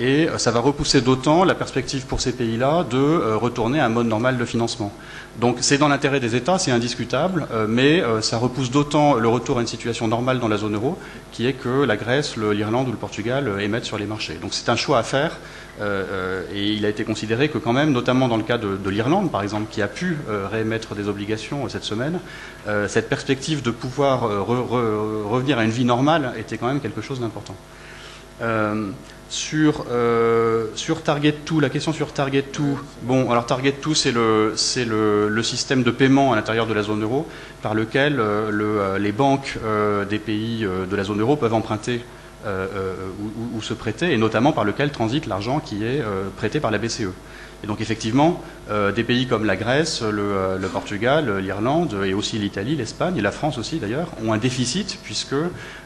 et ça va repousser d'autant la perspective pour ces pays-là de retourner à un mode normal de financement. Donc c'est dans l'intérêt des États, c'est indiscutable, mais ça repousse d'autant le retour à une situation normale dans la zone euro, qui est que la Grèce, l'Irlande ou le Portugal émettent sur les marchés. Donc c'est un choix à faire, et il a été considéré que quand même, notamment dans le cas de l'Irlande par exemple, qui a pu réémettre des obligations cette semaine, cette perspective de pouvoir revenir à une vie normale était quand même quelque chose d'important. Sur Target 2, la question sur Target 2, bon, alors Target 2 c'est le système de paiement à l'intérieur de la zone euro par lequel les banques des pays de la zone euro peuvent emprunter ou se prêter, et notamment par lequel transite l'argent qui est prêté par la BCE. Et donc effectivement, des pays comme la Grèce, le Portugal, l'Irlande, et aussi l'Italie, l'Espagne et la France aussi d'ailleurs, ont un déficit, puisque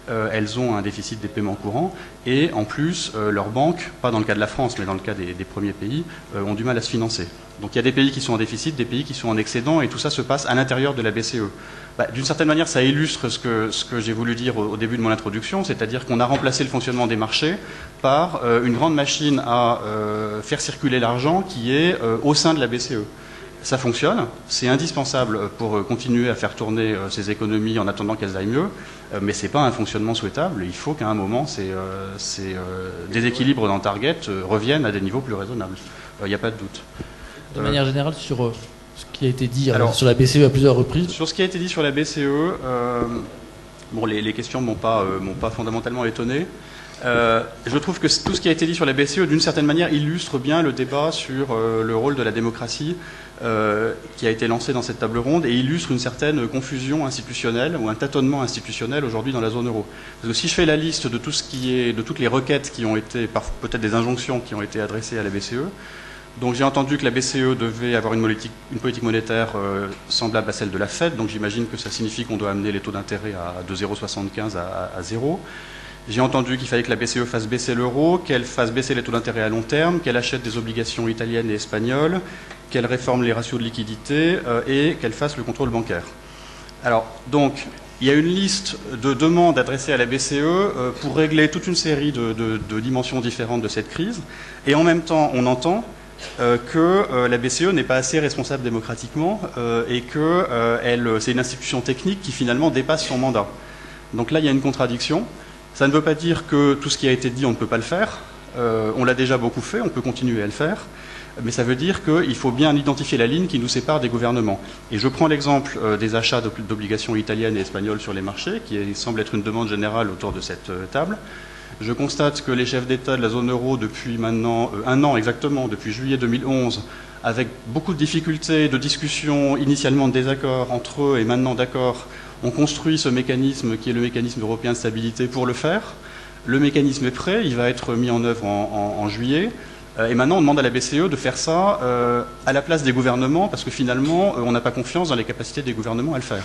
elles ont un déficit des paiements courants, et en plus leurs banques, pas dans le cas de la France mais dans le cas des premiers pays, ont du mal à se financer. Donc il y a des pays qui sont en déficit, des pays qui sont en excédent, et tout ça se passe à l'intérieur de la BCE. D'une certaine manière, ça illustre ce que j'ai voulu dire au début de mon introduction, c'est-à-dire qu'on a remplacé le fonctionnement des marchés par une grande machine à faire circuler l'argent qui est au sein de la BCE. Ça fonctionne, c'est indispensable pour continuer à faire tourner ces économies en attendant qu'elles aillent mieux, mais ce n'est pas un fonctionnement souhaitable. Il faut qu'à un moment, ces déséquilibres dans Target reviennent à des niveaux plus raisonnables. Il n'y a pas de doute. De manière générale, sur ce qui a été dit sur la BCE à plusieurs reprises. Sur ce qui a été dit sur la BCE, bon, les questions m'ont pas fondamentalement étonné. Je trouve que tout ce qui a été dit sur la BCE, d'une certaine manière, illustre bien le débat sur le rôle de la démocratie qui a été lancé dans cette table ronde, et illustre une certaine confusion institutionnelle ou un tâtonnement institutionnel aujourd'hui dans la zone euro. Parce que si je fais la liste de toutes les requêtes qui ont été, peut-être des injonctions qui ont été adressées à la BCE, donc j'ai entendu que la BCE devait avoir une politique monétaire semblable à celle de la Fed, donc j'imagine que ça signifie qu'on doit amener les taux d'intérêt de 0,75 à 0. J'ai entendu qu'il fallait que la BCE fasse baisser l'euro, qu'elle fasse baisser les taux d'intérêt à long terme, qu'elle achète des obligations italiennes et espagnoles, qu'elle réforme les ratios de liquidité et qu'elle fasse le contrôle bancaire. Alors, donc, il y a une liste de demandes adressées à la BCE pour régler toute une série de dimensions différentes de cette crise, et en même temps, on entend que la BCE n'est pas assez responsable démocratiquement et que c'est une institution technique qui finalement dépasse son mandat. Donc là, il y a une contradiction. Ça ne veut pas dire que tout ce qui a été dit, on ne peut pas le faire. On l'a déjà beaucoup fait, on peut continuer à le faire. Mais ça veut dire qu'il faut bien identifier la ligne qui nous sépare des gouvernements. Et je prends l'exemple des achats d'obligations italiennes et espagnoles sur les marchés, qui semble être une demande générale autour de cette table. Je constate que les chefs d'État de la zone euro, depuis maintenant un an exactement, depuis juillet 2011, avec beaucoup de difficultés, de discussions, initialement de désaccords entre eux et maintenant d'accords, ont construit ce mécanisme qui est le mécanisme européen de stabilité pour le faire. Le mécanisme est prêt, il va être mis en œuvre en juillet. Et maintenant, on demande à la BCE de faire ça à la place des gouvernements, parce que finalement, on n'a pas confiance dans les capacités des gouvernements à le faire.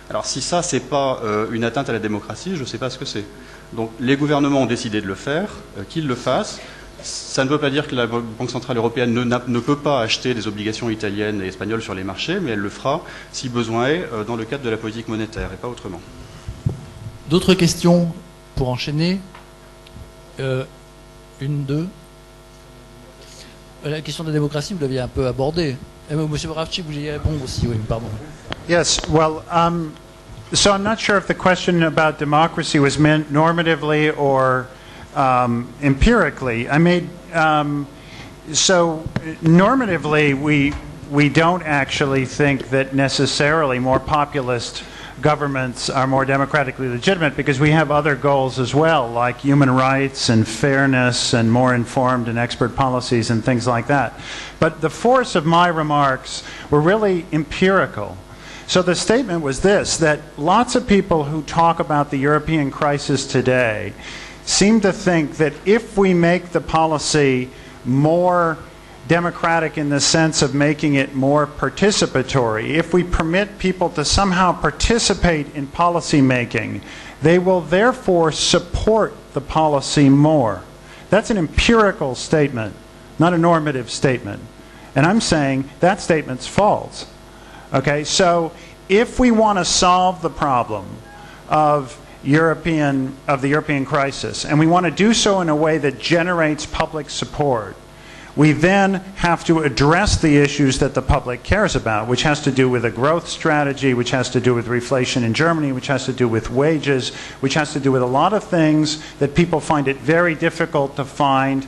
Alors si ça, c'est pas une atteinte à la démocratie, je ne sais pas ce que c'est. Donc les gouvernements ont décidé de le faire, qu'ils le fassent. Ça ne veut pas dire que la Banque Centrale Européenne ne peut pas acheter des obligations italiennes et espagnoles sur les marchés, mais elle le fera, si besoin est, dans le cadre de la politique monétaire, et pas autrement. D'autres questions pour enchaîner? Une, deux. La question de la démocratie, vous l'aviez un peu abordée. Monsieur Moravci, vous vouliez y répondre aussi, oui, pardon. Yes, well, So I'm not sure if the question about democracy was meant normatively or empirically. I made so normatively we don't actually think that necessarily more populist governments are more democratically legitimate, because we have other goals as well, like human rights and fairness and more informed and expert policies and things like that. But the force of my remarks were really empirical. So the statement was this, that lots of people who talk about the European crisis today seem to think that if we make the policy more democratic in the sense of making it more participatory, if we permit people to somehow participate in policy making, they will therefore support the policy more. That's an empirical statement, not a normative statement. And I'm saying that statement's false. Okay, so if we want to solve the problem of the European crisis, and we want to do so in a way that generates public support, we then have to address the issues that the public cares about, which has to do with a growth strategy, which has to do with reflation in Germany, which has to do with wages, which has to do with a lot of things that people find it very difficult to find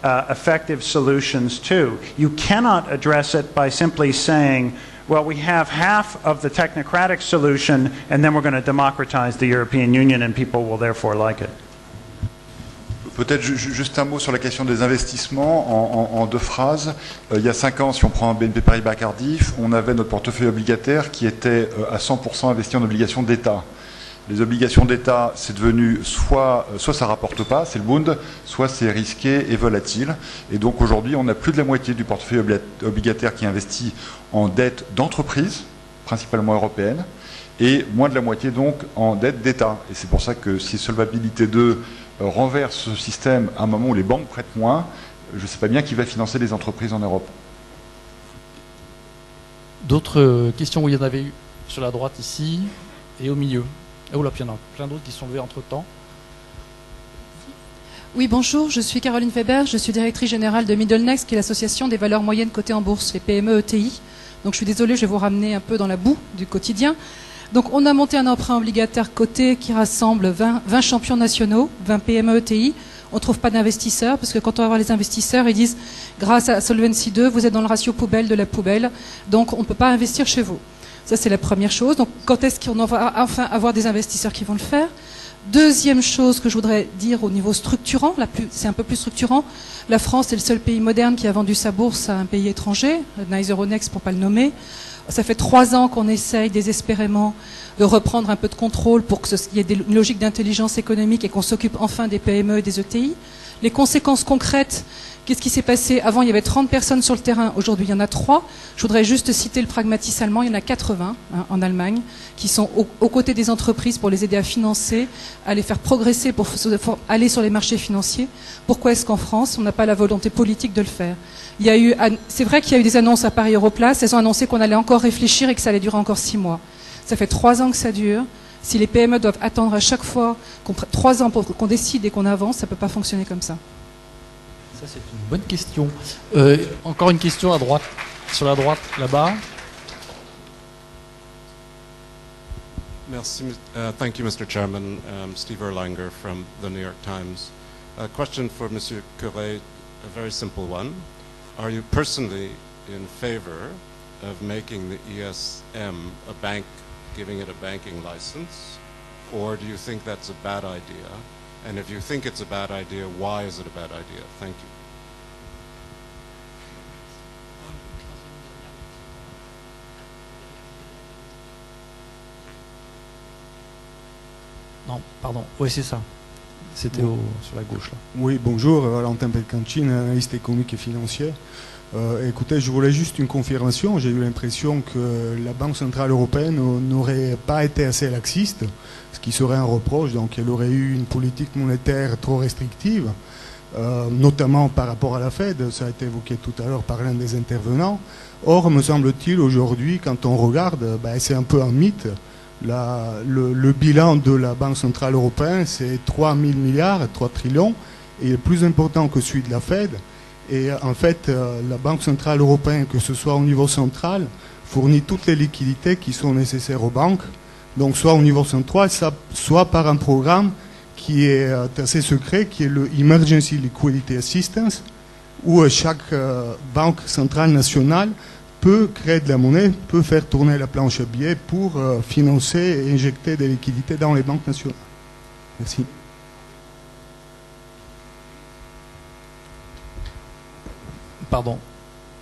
effective solutions to. You cannot address it by simply saying, well, we have half of the technocratic solution, and then we're going to democratize the European Union, and people will therefore like it. Peut-être juste un mot sur la question des investissements en deux phrases. Il y a 5 ans, si on prend un BNP Paribas Cardiff, on avait notre portefeuille obligataire qui était à 100% investi en obligations d'État. Les obligations d'État, c'est devenu soit ça rapporte pas, c'est le Bund, soit c'est risqué et volatile. Et donc aujourd'hui, on a plus de la moitié du portefeuille obligataire qui est investi en dette d'entreprise, principalement européenne, et moins de la moitié donc en dette d'État. Et c'est pour ça que si Solvabilité 2 renverse ce système à un moment où les banques prêtent moins, je ne sais pas bien qui va financer les entreprises en Europe. D'autres questions? Où il y en avait eu sur la droite ici et au milieu. Oh là, il y en a plein d'autres qui sont levés entre-temps. Oui, bonjour, je suis Caroline Weber, je suis directrice générale de Middlenext, qui est l'association des valeurs moyennes cotées en bourse, les PME ETI. Donc je suis désolée, je vais vous ramener un peu dans la boue du quotidien. Donc on a monté un emprunt obligataire coté qui rassemble 20 champions nationaux, 20 PME ETI. On ne trouve pas d'investisseurs, parce que quand on va voir les investisseurs, ils disent grâce à Solvency 2, vous êtes dans le ratio poubelle de la poubelle, donc on ne peut pas investir chez vous. Ça, c'est la première chose. Donc quand est-ce qu'on va enfin avoir des investisseurs qui vont le faire? Deuxième chose que je voudrais dire au niveau structurant, c'est un peu plus structurant, la France est le seul pays moderne qui a vendu sa bourse à un pays étranger, Nice Euronext pour ne pas le nommer. Ça fait 3 ans qu'on essaye désespérément de reprendre un peu de contrôle pour qu'il y ait une logique d'intelligence économique et qu'on s'occupe enfin des PME et des ETI. Les conséquences concrètes, qu'est-ce qui s'est passé? Avant, il y avait 30 personnes sur le terrain. Aujourd'hui, il y en a 3. Je voudrais juste citer le pragmatisme allemand. Il y en a 80 en Allemagne qui sont aux côtés des entreprises pour les aider à financer, à les faire progresser pour aller sur les marchés financiers. Pourquoi est-ce qu'en France, on n'a pas la volonté politique de le faire? C'est vrai qu'il y a eu des annonces à Paris Europlace. Elles ont annoncé qu'on allait encore réfléchir et que ça allait durer encore 6 mois. Ça fait 3 ans que ça dure. Si les PME doivent attendre à chaque fois 3 ans pour qu'on décide et qu'on avance, ça ne peut pas fonctionner comme ça. Ça, c'est une bonne question. Encore une question à droite, sur la droite, là-bas. Merci. Thank you, Mr. Chairman. Steve Erlanger from the New York Times. A question for Monsieur Curé, a very simple one. Are you personally in favor of making the ESM a bank, giving it a banking license, or do you think that's a bad idea? And if you think it's a bad idea, why is it a bad idea? Thank you. Non, pardon. Oui, c'est ça. C'était sur la gauche, là. Oui, bonjour. Valentin Pelcancin, analyste économique et financier. Écoutez, je voulais juste une confirmation. J'ai eu l'impression que la Banque Centrale Européenne n'aurait pas été assez laxiste, ce qui serait un reproche. Donc elle aurait eu une politique monétaire trop restrictive, notamment par rapport à la Fed. Ça a été évoqué tout à l'heure par l'un des intervenants. Or, me semble-t-il, aujourd'hui, quand on regarde, c'est un peu un mythe. Le bilan de la Banque Centrale Européenne, c'est 3 000 milliards, 3 trillions, et il est plus important que celui de la Fed. Et en fait, la Banque Centrale Européenne, que ce soit au niveau central, fournit toutes les liquidités qui sont nécessaires aux banques Donc soit au niveau central, soit par un programme qui est assez secret, qui est le Emergency Liquidity Assistance, où chaque banque centrale nationale peut créer de la monnaie, peut faire tourner la planche à billets pour financer et injecter des liquidités dans les banques nationales. Merci. Pardon.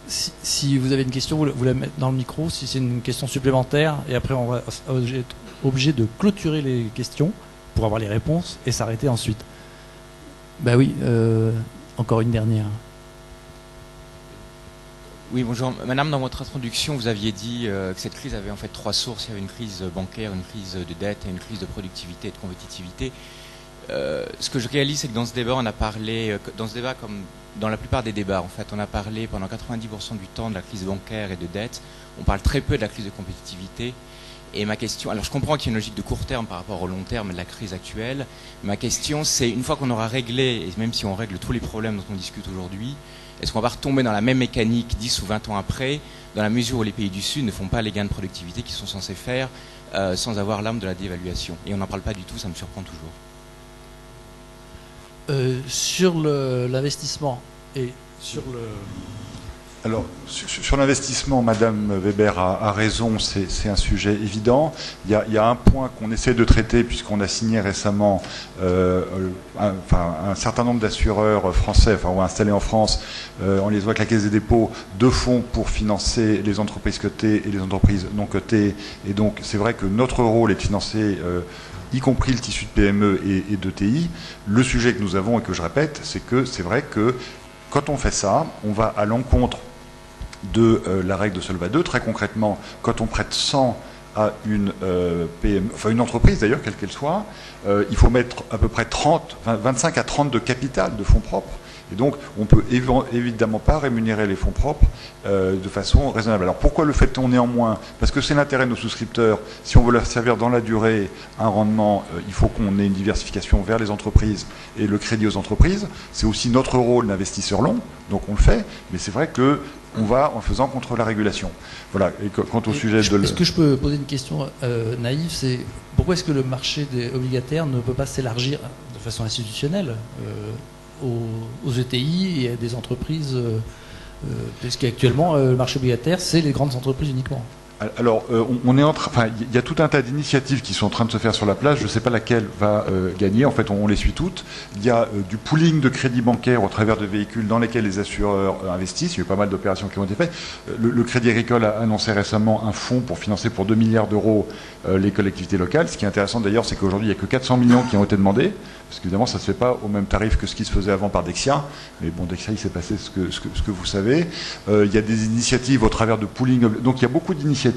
Si vous avez une question, vous la mettez dans le micro, si c'est une question supplémentaire, et après on va être obligé de clôturer les questions pour avoir les réponses et s'arrêter ensuite. Bah oui, encore une dernière. Oui, bonjour. Madame, dans votre introduction, vous aviez dit que cette crise avait en fait trois sources. Il y avait une crise bancaire, une crise de dette et une crise de productivité et de compétitivité. Ce que je réalise, c'est que dans ce débat, on a parlé, dans ce débat comme dans la plupart des débats, en fait, on a parlé pendant 90% du temps de la crise bancaire et de dette. On parle très peu de la crise de compétitivité. Et ma question, alors je comprends qu'il y a une logique de court terme par rapport au long terme de la crise actuelle. Ma question, c'est une fois qu'on aura réglé, et même si on règle tous les problèmes dont on discute aujourd'hui, est-ce qu'on va retomber dans la même mécanique 10 ou 20 ans après, dans la mesure où les pays du Sud ne font pas les gains de productivité qu'ils sont censés faire sans avoir l'arme de la dévaluation? Et on n'en parle pas du tout, ça me surprend toujours. Sur l'investissement et sur le... Alors, sur l'investissement, Madame Weber a raison, c'est un sujet évident. Il y a un point qu'on essaie de traiter, puisqu'on a signé récemment un certain nombre d'assureurs français, ou installés en France, on les voit avec la Caisse des dépôts, de fonds pour financer les entreprises cotées et les entreprises non cotées. Et donc, c'est vrai que notre rôle est de financer y compris le tissu de PME et de TI. Le sujet que nous avons, et que je répète, c'est que c'est vrai que quand on fait ça, on va à l'encontre de la règle de Solva 2. Très concrètement, quand on prête 100 à une PME, enfin une entreprise d'ailleurs, quelle qu'elle soit, il faut mettre à peu près 25 à 30 de capital, de fonds propres. Et donc, on ne peut évidemment pas rémunérer les fonds propres de façon raisonnable. Alors, pourquoi le fait-on néanmoins? Parce que c'est l'intérêt de nos souscripteurs. Si on veut leur servir dans la durée un rendement, il faut qu'on ait une diversification vers les entreprises et le crédit aux entreprises. C'est aussi notre rôle d'investisseur long, donc on le fait. Mais c'est vrai que on va en faisant contre la régulation. Voilà. Et quant au sujet de... Est-ce que je peux poser une question naïve? C'est pourquoi est-ce que le marché des obligataires ne peut pas s'élargir de façon institutionnelle aux ETI et à des entreprises, parce qu'actuellement le marché obligataire c'est les grandes entreprises uniquement. Alors, on est il y a tout un tas d'initiatives qui sont en train de se faire sur la place. Je ne sais pas laquelle va gagner. En fait, on les suit toutes. Il y a du pooling de crédits bancaires au travers de véhicules dans lesquels les assureurs investissent. Il y a eu pas mal d'opérations qui ont été faites. Le Crédit Agricole a annoncé récemment un fonds pour financer pour 2 milliards d'euros les collectivités locales. Ce qui est intéressant d'ailleurs, c'est qu'aujourd'hui, il n'y a que 400 millions qui ont été demandés. Parce qu'évidemment, ça ne se fait pas au même tarif que ce qui se faisait avant par Dexia. Mais bon, Dexia, il s'est passé ce que vous savez. Il y a des initiatives au travers de pooling. Donc, il y a beaucoup d'initiatives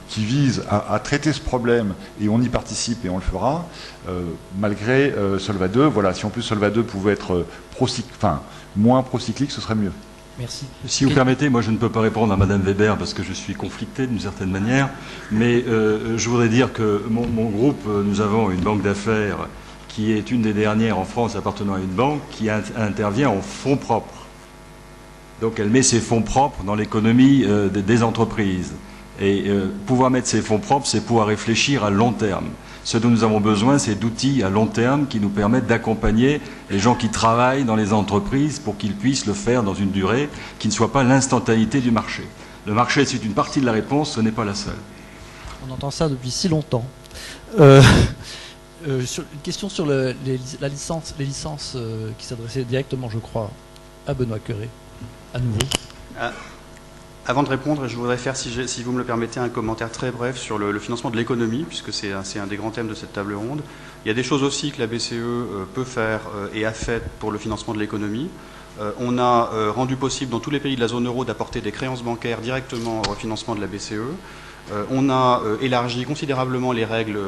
qui visent à traiter ce problème, et on y participe et on le fera, malgré Solva 2. Voilà, si en plus Solva 2 pouvait être moins procyclique, ce serait mieux. Merci. Si vous permettez, moi je ne peux pas répondre à Madame Weber parce que je suis conflicté d'une certaine manière, mais je voudrais dire que mon groupe, nous avons une banque d'affaires qui est une des dernières en France appartenant à une banque qui intervient en fonds propres. Donc elle met ses fonds propres dans l'économie des entreprises. Et pouvoir mettre ses fonds propres, c'est pouvoir réfléchir à long terme. Ce dont nous avons besoin, c'est d'outils à long terme qui nous permettent d'accompagner les gens qui travaillent dans les entreprises pour qu'ils puissent le faire dans une durée qui ne soit pas l'instantanéité du marché. Le marché, c'est une partie de la réponse, ce n'est pas la seule. On entend ça depuis si longtemps. Une question sur les licences qui s'adressaient directement, je crois, à Benoît Cœuré, à nouveau. Avant de répondre, je voudrais faire, si vous me le permettez, un commentaire très bref sur le financement de l'économie, puisque c'est un des grands thèmes de cette table ronde. Il y a des choses aussi que la BCE peut faire et a fait pour le financement de l'économie. On a rendu possible dans tous les pays de la zone euro d'apporter des créances bancaires directement au financement de la BCE. On a élargi considérablement les règles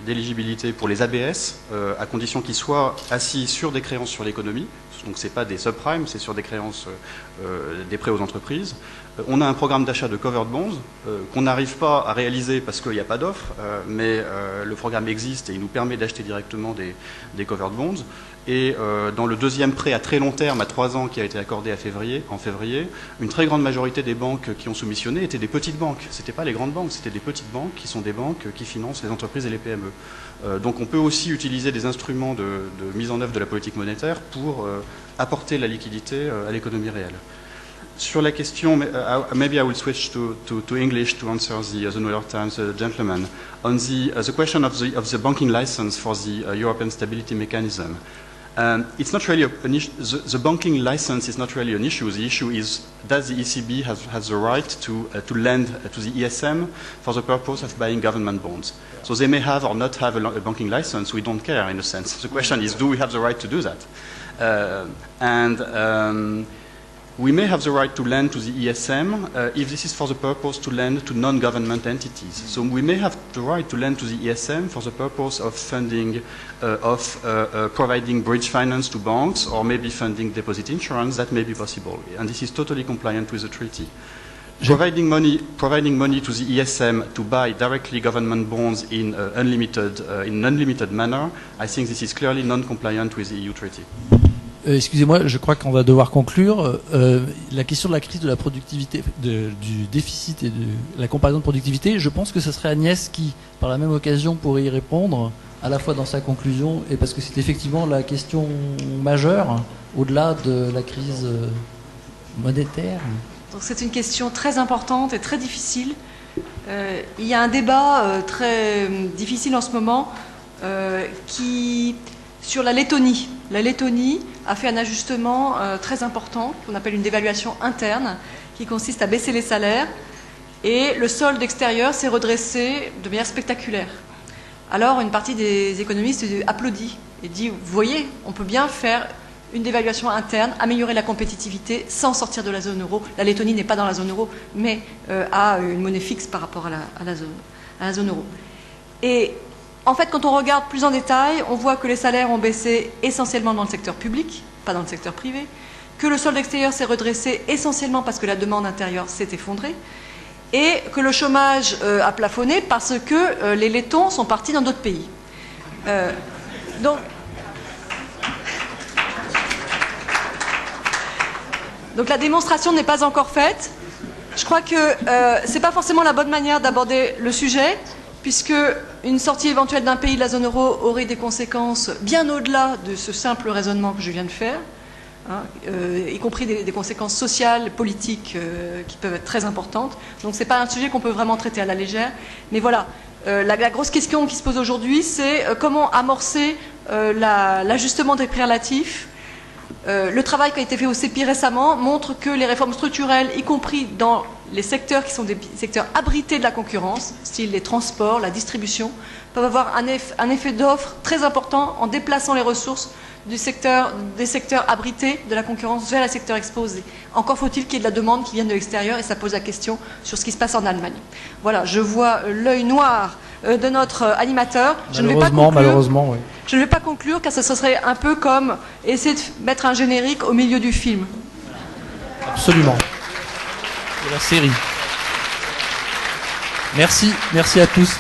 d'éligibilité pour les ABS, à condition qu'ils soient assis sur des créances sur l'économie. Donc ce n'est pas des subprimes, c'est sur des créances, des prêts aux entreprises. On a un programme d'achat de covered bonds qu'on n'arrive pas à réaliser parce qu'il n'y a pas d'offre, mais le programme existe et il nous permet d'acheter directement des covered bonds. Et dans le deuxième prêt à très long terme, à 3 ans, qui a été accordé en février, une très grande majorité des banques qui ont soumissionné étaient des petites banques. Ce n'étaient pas les grandes banques, c'était des petites banques qui sont des banques qui financent les entreprises et les PME. Donc on peut aussi utiliser des instruments de mise en œuvre de la politique monétaire pour apporter la liquidité à l'économie réelle. Sur la question, maybe I will switch to English to answer the New York Times gentleman. On the question of the banking license for the European Stability Mechanism. It's not really an issue. The banking license is not really an issue. The issue is, does the ECB has the right to lend to the ESM for the purpose of buying government bonds? So they may have or not have a banking license. We don't care in a sense. The question is, do we have the right to do that? We may have the right to lend to the ESM if this is for the purpose to lend to non-government entities. So we may have the right to lend to the ESM for the purpose of funding, providing bridge finance to banks, or maybe funding deposit insurance. That may be possible, and this is totally compliant with the treaty. Providing money to the ESM to buy directly government bonds in an unlimited manner, I think this is clearly non-compliant with the EU treaty. Excusez-moi, je crois qu'on va devoir conclure. La question de la crise de la productivité, du déficit et de la comparaison de productivité, je pense que ce serait Agnès qui, par la même occasion, pourrait y répondre, à la fois dans sa conclusion, et parce que c'est effectivement la question majeure, au-delà de la crise monétaire. Donc c'est une question très importante et très difficile. Il y a un débat très difficile en ce moment sur la Lettonie. La Lettonie a fait un ajustement très important, qu'on appelle une dévaluation interne, qui consiste à baisser les salaires, et le solde extérieur s'est redressé de manière spectaculaire. Alors une partie des économistes applaudit et dit, vous voyez, on peut bien faire une dévaluation interne, améliorer la compétitivité sans sortir de la zone euro. La Lettonie n'est pas dans la zone euro, mais a une monnaie fixe par rapport à la zone euro. Et en fait, quand on regarde plus en détail, on voit que les salaires ont baissé essentiellement dans le secteur public, pas dans le secteur privé, que le solde extérieur s'est redressé essentiellement parce que la demande intérieure s'est effondrée, et que le chômage a plafonné parce que les Lettons sont partis dans d'autres pays. Donc la démonstration n'est pas encore faite. Je crois que ce n'est pas forcément la bonne manière d'aborder le sujet, puisque une sortie éventuelle d'un pays de la zone euro aurait des conséquences bien au-delà de ce simple raisonnement que je viens de faire, y compris des conséquences sociales, politiques qui peuvent être très importantes. Donc ce n'est pas un sujet qu'on peut vraiment traiter à la légère. Mais voilà, la grosse question qui se pose aujourd'hui, c'est comment amorcer l'ajustement des prix relatifs. Le travail qui a été fait au CEPI récemment montre que les réformes structurelles, y compris dans les secteurs qui sont des secteurs abrités de la concurrence, style les transports, la distribution, peuvent avoir un effet d'offre très important en déplaçant les ressources des secteurs abrités de la concurrence vers les secteurs exposés. Encore faut-il qu'il y ait de la demande qui vienne de l'extérieur, et ça pose la question sur ce qui se passe en Allemagne. Voilà, je vois l'œil noir de notre animateur. Malheureusement, oui. Je ne vais pas conclure, car ce serait un peu comme essayer de mettre un générique au milieu du film. Absolument. De la série. Merci à tous.